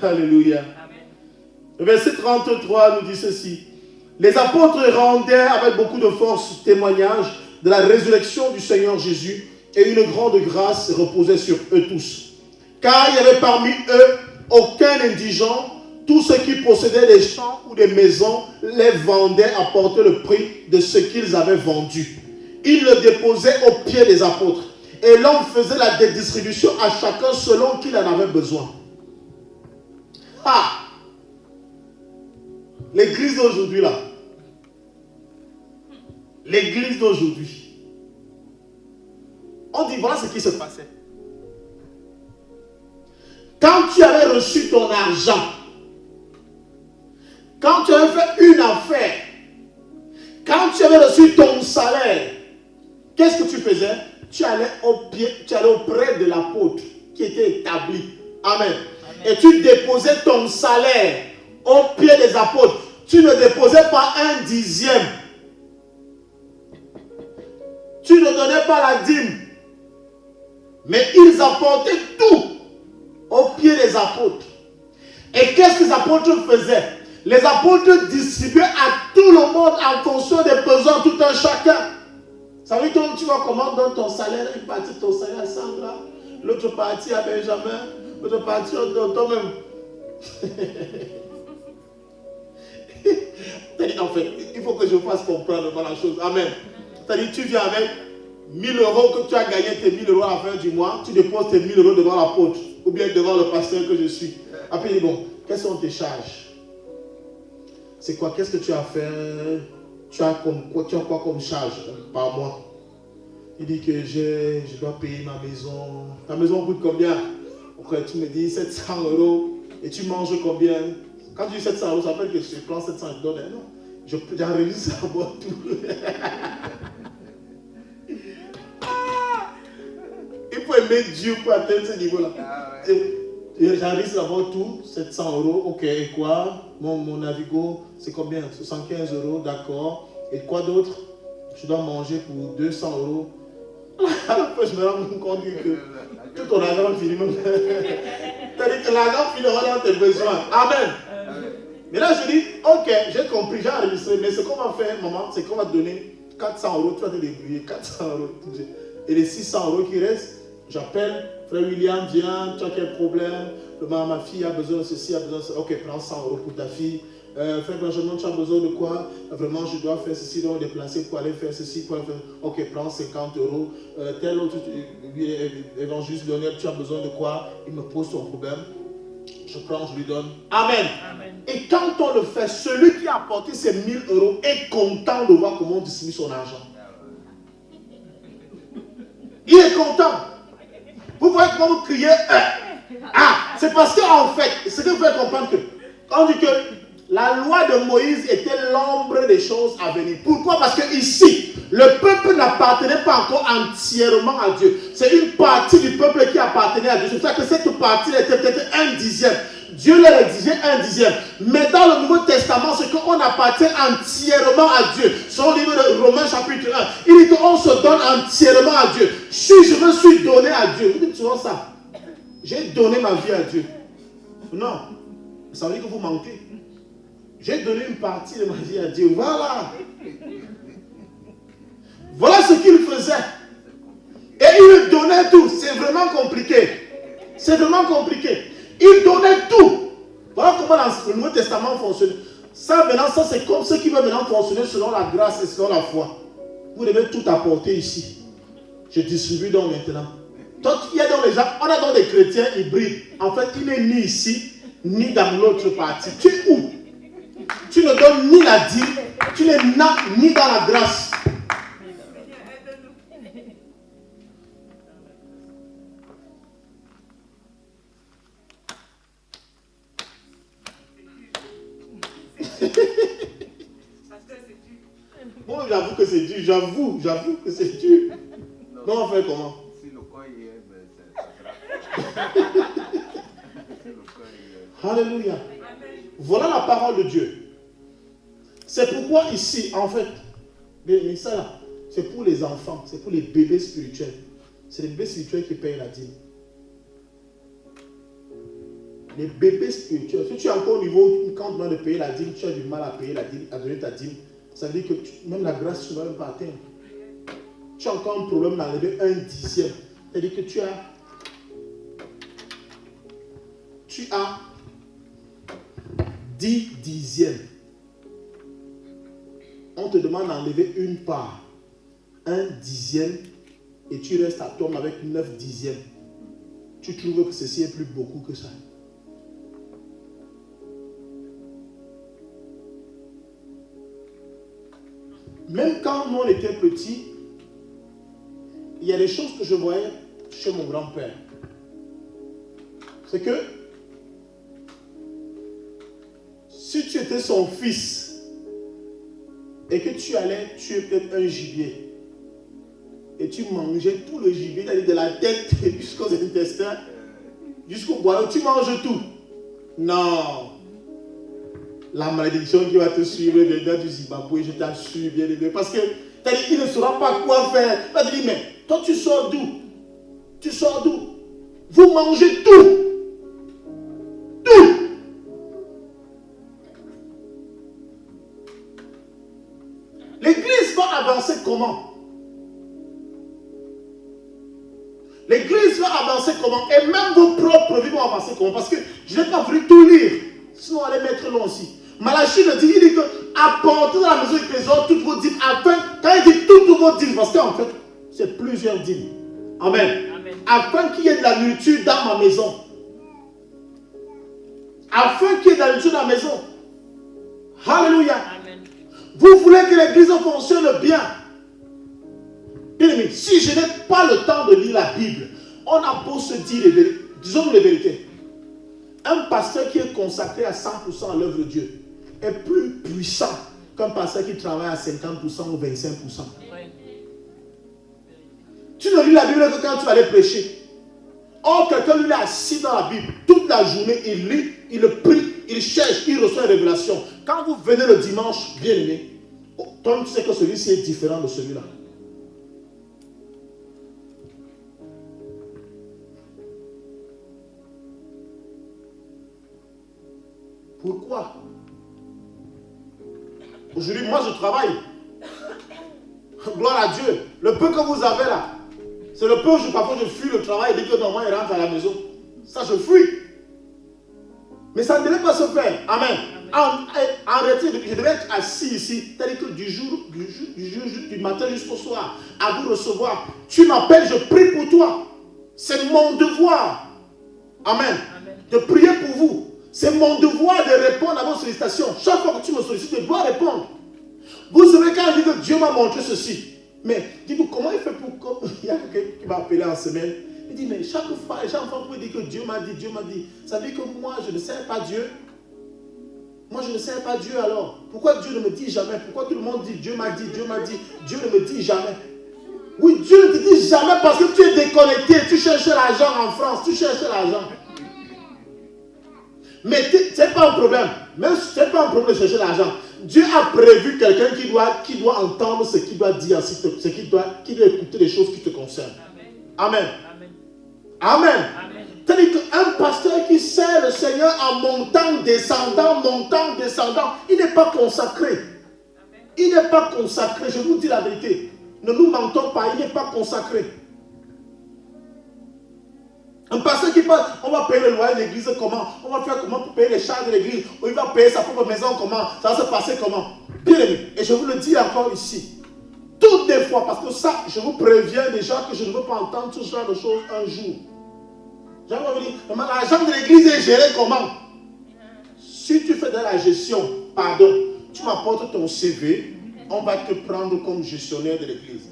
Alléluia. Amen. Le verset 33 nous dit ceci. Les apôtres rendaient avec beaucoup de force témoignage de la résurrection du Seigneur Jésus et une grande grâce reposait sur eux tous. Car il y avait parmi eux aucun indigent. Tous ceux qui possédaient des champs ou des maisons les vendaient à porter le prix de ce qu'ils avaient vendu. Ils le déposaient aux pieds des apôtres et l'homme faisait la distribution à chacun selon qu'il en avait besoin. Ah! L'église d'aujourd'hui là. L'église d'aujourd'hui. On dit voilà ce qui se passait. Quand tu avais reçu ton argent, quand tu avais fait une affaire, quand tu avais reçu ton salaire, qu'est-ce que tu faisais? Tu allais auprès de l'apôtre qui était établi. Amen. Et tu déposais ton salaire au pied des apôtres. Tu ne déposais pas un dixième. Tu ne donnais pas la dîme. Mais ils apportaient tout au pied des apôtres. Et qu'est-ce que les apôtres faisaient? Les apôtres distribuaient à tout le monde en fonction des besoins, tout un chacun. Ça veut dire que tu vas comment donner ton salaire, une partie de ton salaire à Sandra, l'autre partie à Benjamin, l'autre partie à toi-même. En fait, il faut que je fasse comprendre la chose. Amen. C'est-à-dire, tu viens avec 1000 euros que tu as gagné, tes 1000 euros à la fin du mois, tu déposes tes 1000 euros devant l'apôtre ou bien devant le pasteur que je suis. Après, il dit, bon, quelles sont tes charges? C'est quoi? Qu'est-ce que tu as fait? Tu as quoi comme charge par mois? Il dit que je dois payer ma maison. Ta maison coûte combien? Après, tu me dis 700 €. Et tu manges combien? Quand tu dis 700 €, ça veut dire que je prends 700 et je donne. Non, j'enregistre d'abord tout. Il faut aimer Dieu pour atteindre ce niveau-là. J'enregistre d'abord tout, 700 €. Ok, et quoi? Mon Navigo, c'est combien? 75 €, d'accord. Et quoi d'autre? Je dois manger pour 200 €. À la fin, je me rends compte que tout ton argent finit même. C'est-à-dire que l'argent finira dans tes besoins. Amen. Mais là, je dis, ok, j'ai compris, j'ai enregistré. Mais ce qu'on va faire, maman, c'est qu'on va te donner 400 €. Tu vas te débrouiller, 400 €. Et les 600 € qui restent, j'appelle, frère William, viens, tu as quel problème? Ma fille a besoin de ceci, a besoin de ça. Ok, prends 100 € pour ta fille. Frère Benjamin, tu as besoin de quoi? Vraiment, je dois faire ceci, donc déplacer pour aller faire ceci, pour aller faire... Ok, prends 50 €. Tel autre évangéliste Lionel, tu as besoin de quoi? Il me pose son problème. Je prends, je lui donne. Amen. Amen. Et quand on le fait, celui qui a apporté ces 1000 € est content de voir comment on distribue son argent. Il est content. Vous voyez comment vous criez? Ah, c'est parce qu'en fait, ce que vous pouvez comprendre que, on dit que la loi de Moïse était l'ombre des choses à venir. Pourquoi? Parce que ici, le peuple n'appartenait pas encore entièrement à Dieu. C'est une partie du peuple qui appartenait à Dieu. C'est pour ça que cette partie était peut-être 1/10. Dieu leur exigeait 1/10. Mais dans le Nouveau Testament, c'est qu'on appartient entièrement à Dieu. Sur le livre de Romains chapitre 1, il dit qu'on se donne entièrement à Dieu. Si je me suis donné à Dieu, vous dites souvent ça. J'ai donné ma vie à Dieu. Non, ça veut dire que vous mentez. J'ai donné une partie de ma vie à Dieu. Voilà. Voilà ce qu'il faisait. Et il donnait tout. C'est vraiment compliqué. C'est vraiment compliqué. Il donnait tout. Voilà comment le Nouveau Testament fonctionne. Ça, maintenant, ça c'est comme ce qui va maintenant fonctionner selon la grâce et selon la foi. Vous devez tout apporter ici. Je distribue donc maintenant. Donc, il y a dans les gens, on a donc des chrétiens hybrides. En fait, il n'est ni ici, ni dans l'autre partie. Tu es où? Tu ne donnes ni la dîme, tu n'es ni dans la grâce. Bon, j'avoue que c'est dur, j'avoue que c'est dur. Non, on fait comment? Si le coin y est, Alléluia. Voilà la parole de Dieu. C'est pourquoi ici, en fait, mais ça là, c'est pour les enfants, c'est pour les bébés spirituels. C'est les bébés spirituels qui payent la dîme. Les bébés spirituels. Si tu es encore au niveau où quand on demande de payer la dîme, tu as du mal à payer la dîme, à donner ta dîme, ça veut dire que même la grâce, tu ne vas même pas atteindre. Tu as encore un problème d'enlever 1/10. C'est-à-dire que tu as 10 dixièmes. On te demande d'enlever une part, 1/10, et tu restes à tombe avec 9 dixièmes. Tu trouves que ceci est plus beaucoup que ça. Même quand on était petit, il y a des choses que je voyais chez mon grand-père. C'est que si tu étais son fils et que tu allais tuer peut-être un gibier et tu mangeais tout le gibier, c'est-à-dire de la tête jusqu'aux intestins, jusqu'au boyau, tu manges tout. Non. La malédiction qui va te suivre viendra du Zimbabwe, je t'assure, bien aimé. Parce que, c'est-à-dire qu'il ne saura pas quoi faire. Il va te dire, mais toi tu sors d'où? Tu sors d'où? Vous mangez tout. Tout. L'église va avancer comment? L'église va avancer comment? Et même vos propres vies vont avancer comment? Parce que je n'ai pas voulu tout lire. Sinon, on allait mettre long aussi. Malachie le dit, il dit que apportez dans la maison du trésor toutes vos dîmes. Afin, quand il dit toutes vos dîmes, parce qu'en fait, c'est plusieurs dîmes. Amen. Amen. Afin qu'il y ait de la nourriture dans ma maison. Afin qu'il y ait de la nourriture dans la maison. Alléluia. Amen. Vous voulez que l'église fonctionne bien. Bien aimé, si je n'ai pas le temps de lire la Bible, on a beau se dire les vérités, disons les vérités. Un pasteur qui est consacré à 100% à l'œuvre de Dieu est plus puissant qu'un pasteur qui travaille à 50% ou 25%. Tu ne lis la Bible que quand tu vas aller prêcher. Or, quelqu'un lui est assis dans la Bible toute la journée, il lit, il prie, il cherche, il reçoit une révélation. Quand vous venez le dimanche, bien aimé, toi tu sais que celui-ci est différent de celui-là. Pourquoi? Aujourd'hui, moi je travaille. Gloire à Dieu. Le peu que vous avez là, c'est le peu où parfois je fuis le travail dès que normalement il rentre à la maison. Ça, je fuis. Mais ça ne devait pas se faire. Amen. En réalité, je devais être assis ici, c'est-à-dire que du matin jusqu'au soir, à vous recevoir. Tu m'appelles, je prie pour toi. C'est mon devoir. Amen. De prier pour vous. C'est mon devoir de répondre à vos sollicitations. Chaque fois que tu me sollicites, je dois répondre. Vous savez quand je dis que Dieu m'a montré ceci. Mais dites-vous, comment il fait pour... Il y a quelqu'un qui m'a appelé en semaine. Il dit, mais chaque fois vous dire que Dieu m'a dit, Dieu m'a dit. Ça veut dire que moi, je ne sais pas Dieu. Moi, je ne sais pas Dieu alors. Pourquoi Dieu ne me dit jamais? Pourquoi tout le monde dit, Dieu m'a dit, Dieu m'a dit. Dieu ne me dit jamais. Oui, Dieu ne te dit jamais parce que tu es déconnecté. Tu cherches l'argent en France. Tu cherches l'argent. Mais ce n'est pas un problème. Même ce n'est pas un problème de chercher l'argent. Dieu a prévu quelqu'un qui doit entendre ce qu'il doit dire, qui doit écouter les choses qui te concernent. Amen. Amen. C'est-à-dire qu'un pasteur qui sert le Seigneur en montant, descendant, il n'est pas consacré. Il n'est pas consacré. Je vous dis la vérité. Ne nous mentons pas, il n'est pas consacré. Un pasteur qui passe, on va payer le loyer de l'église comment? On va faire comment pour payer les charges de l'église? Ou il va payer sa propre maison comment? Ça va se passer comment? Bien aimé, et je vous le dis encore ici, toutes les fois, parce que ça, je vous préviens déjà que je ne veux pas entendre ce genre de choses un jour. J'aimerais vous dire, l'argent de l'église est géré comment? Si tu fais de la gestion, pardon, tu m'apportes ton CV, on va te prendre comme gestionnaire de l'église.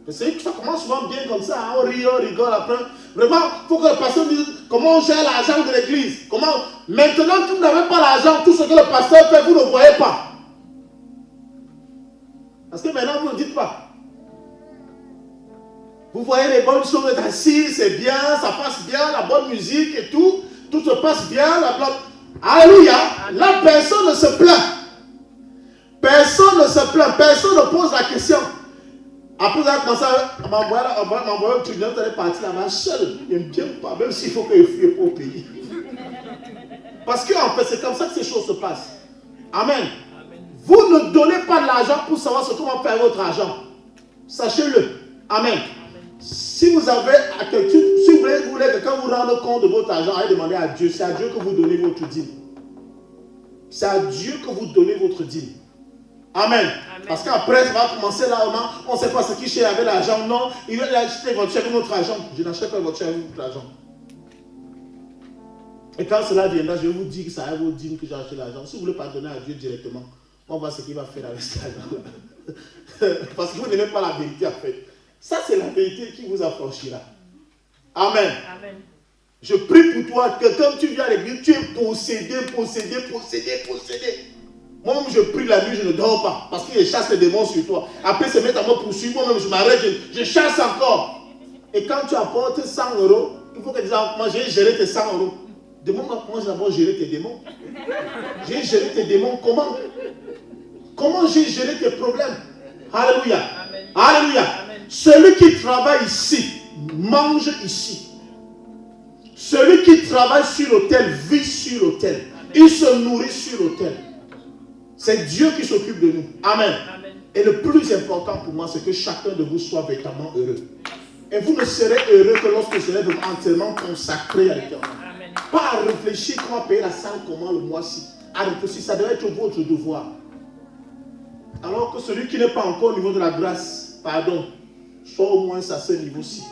C'est que ça commence souvent bien comme ça, hein? On rit, on rigole après. Vraiment, il faut que le pasteur dise comment on gère l'argent de l'église. Comment... Maintenant que vous n'avez pas l'argent, tout ce que le pasteur fait, vous ne voyez pas. Parce que maintenant, vous ne dites pas. Vous voyez les bonnes choses, vous êtes assis, c'est bien, ça passe bien, la bonne musique et tout. Tout se passe bien. Alléluia. Là, personne ne se plaint. Personne ne se plaint. Personne ne pose la question. Après, vous avez commencé à m'envoyer au tribunal, vous allez partir là-bas seul. Il n'aime bien pas, même s'il faut que je fuie pour le pays. Parce qu'en fait, c'est comme ça que ces choses se passent. Amen. Vous ne donnez pas de l'argent pour savoir ce qu'on va faire votre argent. Sachez-le. Amen. Si vous avez si vous voulez que quand vous rendez compte de votre argent, allez demander à Dieu. C'est à Dieu que vous donnez votre dîme. C'est à Dieu que vous donnez votre dîme. Amen. Parce qu'après, ça va commencer là, on ne sait pas ce qui cherche avec l'argent. Non, il va acheter votre chèque avec notre argent. Je n'achète pas votre chèque avec votre argent. Et quand cela viendra, je vais vous dire que ça va vous dire que j'ai acheté l'argent. Si vous ne voulez pas donner à Dieu directement, on va voir ce qu'il va faire avec cet argent. Parce que vous n'aimez pas la vérité en fait. Ça, c'est la vérité qui vous affranchira. Amen. Amen. Je prie pour toi que quand tu viens à l'église, tu es possédé. Moi-même, je prie la nuit, je ne dors pas. Parce qu'il chasse les démons sur toi. Après, se mettre à me poursuivre. Moi-même, je m'arrête, je chasse encore. Et quand tu apportes 100 €, il faut que tu dises, moi, j'ai géré tes 100 €. Demande-moi comment j'ai d'abord géré tes démons. J'ai géré tes démons comment? Comment j'ai géré tes problèmes? Alléluia. Amen. Alléluia. Amen. Celui qui travaille ici, mange ici. Celui qui travaille sur l'autel, vit sur l'autel. Il se nourrit sur l'autel. C'est Dieu qui s'occupe de nous. Amen. Amen. Et le plus important pour moi, c'est que chacun de vous soit véritablement heureux. Et vous ne serez heureux que lorsque vous serez entièrement consacré à l'Éternel. Pas à réfléchir comment payer la salle, comment le mois-ci. À réfléchir, ça doit être votre devoir. Alors que celui qui n'est pas encore au niveau de la grâce, pardon, soit au moins à ce niveau-ci.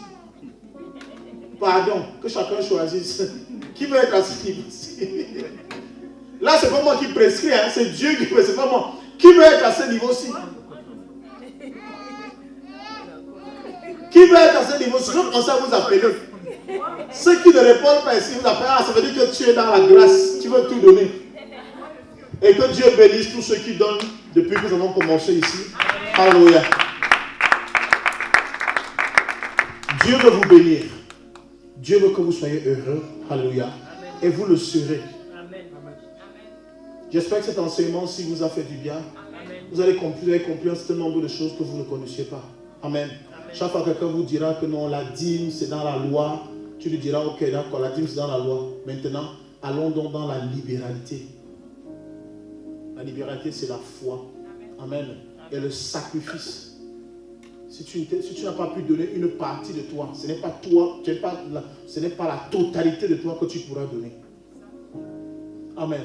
Pardon, que chacun choisisse. Qui veut être à ce niveau-ci? Là, c'est pas moi qui prescris, hein, c'est Dieu qui prescrit, c'est pas moi. Qui veut être à ce niveau-ci? va être à ce niveau, je vais commencer à vous appeler. Ceux qui ne répondent pas ici, vous appellent, ça veut dire que tu es dans la grâce, tu veux tout donner. Et que Dieu bénisse tous ceux qui donnent depuis que nous avons commencé ici. Alléluia. Dieu veut vous bénir. Dieu veut que vous soyez heureux. Alléluia. Et vous le serez. J'espère que cet enseignement, si vous a fait du bien, vous avez compris un certain nombre de choses que vous ne connaissiez pas. Amen. Chaque fois que quelqu'un vous dira que non, la dîme, c'est dans la loi, tu lui diras, ok, d'accord, la dîme, c'est dans la loi. Maintenant, allons donc dans la libéralité. La libéralité, c'est la foi. Amen. Et le sacrifice. Si tu n'as pas pu donner une partie de toi, ce n'est pas toi, ce n'est pas la totalité de toi que tu pourras donner. Amen.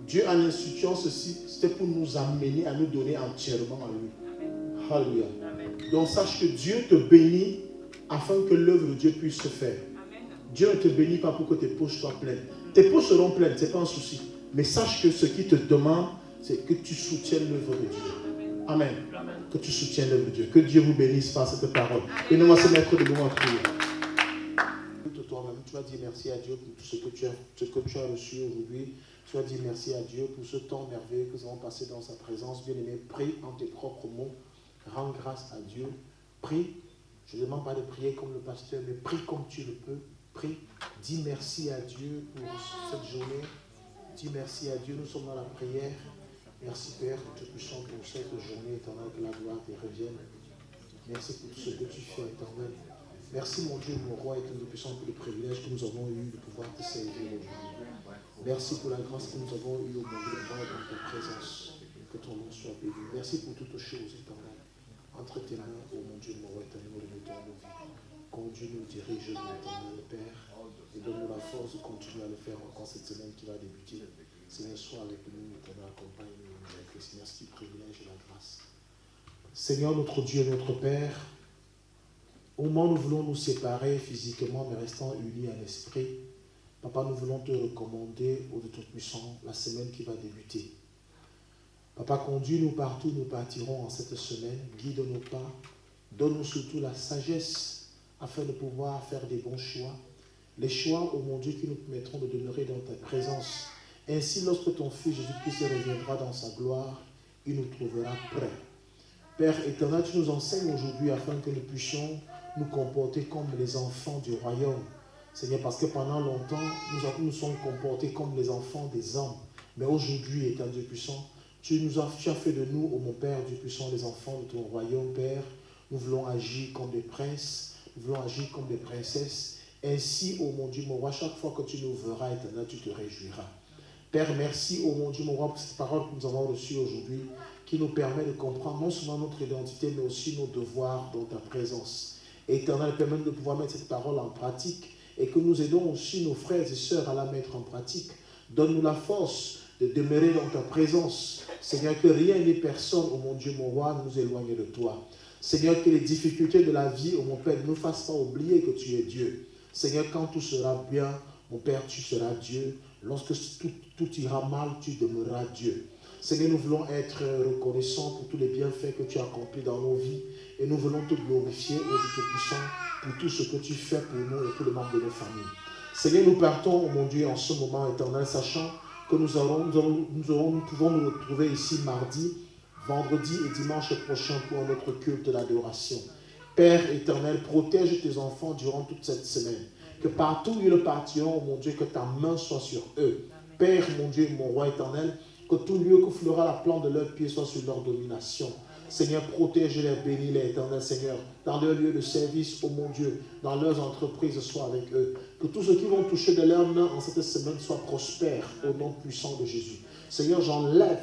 Dieu, en instituant ceci, c'était pour nous amener à nous donner entièrement à lui. Alléluia. Donc sache que Dieu te bénit afin que l'œuvre de Dieu puisse se faire. Dieu ne te bénit pas pour que tes poches soient pleines. Tes poches seront pleines, ce n'est pas un souci. Mais sache que ce qui te demande, c'est que tu soutiennes l'œuvre de Dieu. Amen. Que tu soutiennes l'œuvre de Dieu. Que Dieu vous bénisse par cette parole. Et nous allons se mettre debout en prière. Toi-même, tu vas dire merci à Dieu pour tout ce que tu as reçu aujourd'hui. Tu vas dire merci à Dieu pour ce temps merveilleux que nous avons passé dans sa présence. Bien-aimé, prie en tes propres mots. Rends grâce à Dieu. Prie. Je ne demande pas de prier comme le pasteur, mais prie comme tu le peux. Prie. Dis merci à Dieu pour cette journée. Dis merci à Dieu. Nous sommes dans la prière. Merci Père, Tout-Puissant, pour cette journée éternelle, que la gloire te revienne. Merci pour tout ce que tu fais, éternel. Merci mon Dieu, mon roi et Tout-Puissant, pour le privilège que nous avons eu de pouvoir te servir aujourd'hui. Merci pour la grâce que nous avons eue au monde de voir dans ta présence. Que ton nom soit béni. Merci pour toutes choses, éternel. Entre tes mains, ô mon Dieu, mon roi éternel, nous remettons nos vies. Conduis-nous, dirige-nous, éternel Père, et donne-nous la force de continuer à le faire encore cette semaine qui va débuter. Seigneur, sois avec nous, éternel, accompagne-nous avec le Seigneur, ce privilège et la grâce. Seigneur, notre Dieu et notre Père, au moment où nous voulons nous séparer physiquement, mais restant unis à l'esprit, Papa, nous voulons te recommander au Tout-Puissant la semaine qui va débuter. Papa, conduis-nous partout où nous partirons en cette semaine, guide nos pas, donne-nous surtout la sagesse afin de pouvoir faire des bons choix. Les choix, ô mon Dieu, qui nous permettront de demeurer dans ta présence. Ainsi, lorsque ton Fils Jésus-Christ reviendra dans sa gloire, il nous trouvera prêts. Père éternel, tu nous enseignes aujourd'hui afin que nous puissions nous comporter comme les enfants du royaume. Seigneur, parce que pendant longtemps, nous sommes comportés comme les enfants des hommes. Mais aujourd'hui, étant Dieu puissant, tu as fait de nous, ô mon Père, Dieu puissant, les enfants de ton royaume, Père. Nous voulons agir comme des princes, nous voulons agir comme des princesses. Ainsi, ô mon Dieu, mon roi, chaque fois que tu nous verras, éternel, tu te réjouiras. Père, merci, ô mon Dieu, mon roi, pour cette parole que nous avons reçue aujourd'hui, qui nous permet de comprendre non seulement notre identité, mais aussi nos devoirs dans ta présence. Éternel, permet de pouvoir mettre cette parole en pratique et que nous aidons aussi nos frères et sœurs à la mettre en pratique. Donne-nous la force de demeurer dans ta présence. Seigneur, que rien ni personne, ô mon Dieu, mon roi, nous éloigne de toi. Seigneur, que les difficultés de la vie, ô mon Père, ne nous fassent pas oublier que tu es Dieu. Seigneur, quand tout sera bien, mon Père, tu seras Dieu. Lorsque tout ira mal, tu demeureras Dieu. Seigneur, nous voulons être reconnaissants pour tous les bienfaits que tu as accomplis dans nos vies. Et nous voulons te glorifier, ô Dieu Tout-Puissant, pour tout ce que tu fais pour nous et pour les membres de nos familles. Seigneur, nous partons, mon Dieu, en ce moment éternel, sachant que nous pouvons nous retrouver ici mardi, vendredi et dimanche prochain pour notre culte d'adoration. Père éternel, protège tes enfants durant toute cette semaine. Que partout où ils partiront, mon Dieu, que ta main soit sur eux. Père, mon Dieu, mon roi éternel, que tout lieu que fleura la plante de leurs pieds soit sur leur domination. Seigneur, protège-les, bénis-les, éternel Seigneur, dans leurs lieux de service, oh mon Dieu, dans leurs entreprises, sois avec eux. Que tous ceux qui vont toucher de leurs mains en cette semaine soient prospères au nom puissant de Jésus. Seigneur, j'enlève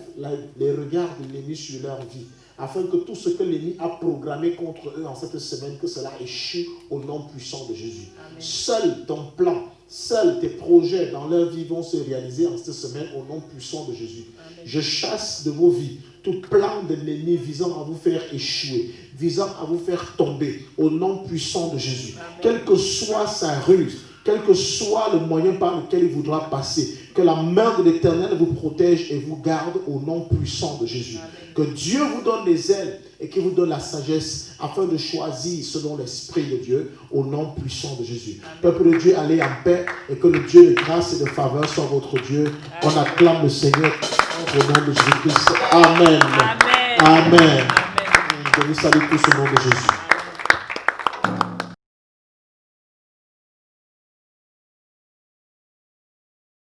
les regards de l'ennemi sur leur vie, afin que tout ce que l'ennemi a programmé contre eux en cette semaine, que cela échoue au nom puissant de Jésus. Amen. Seul ton plan, seuls tes projets dans leur vie vont se réaliser en cette semaine au nom puissant de Jésus. Amen. Je chasse de vos vies tout plan de l'ennemi visant à vous faire échouer, visant à vous faire tomber au nom puissant de Jésus. Amen. Quelle que soit sa ruse, quel que soit le moyen par lequel il voudra passer, que la main de l'Éternel vous protège et vous garde au nom puissant de Jésus. Que Dieu vous donne les ailes et qu'il vous donne la sagesse afin de choisir selon l'Esprit de Dieu au nom puissant de Jésus. Peuple de Dieu, allez en paix et que le Dieu de grâce et de faveur soit votre Dieu. On acclame le Seigneur au nom de Jésus-Christ. Amen. Amen. Je vous salue tous au nom de Jésus.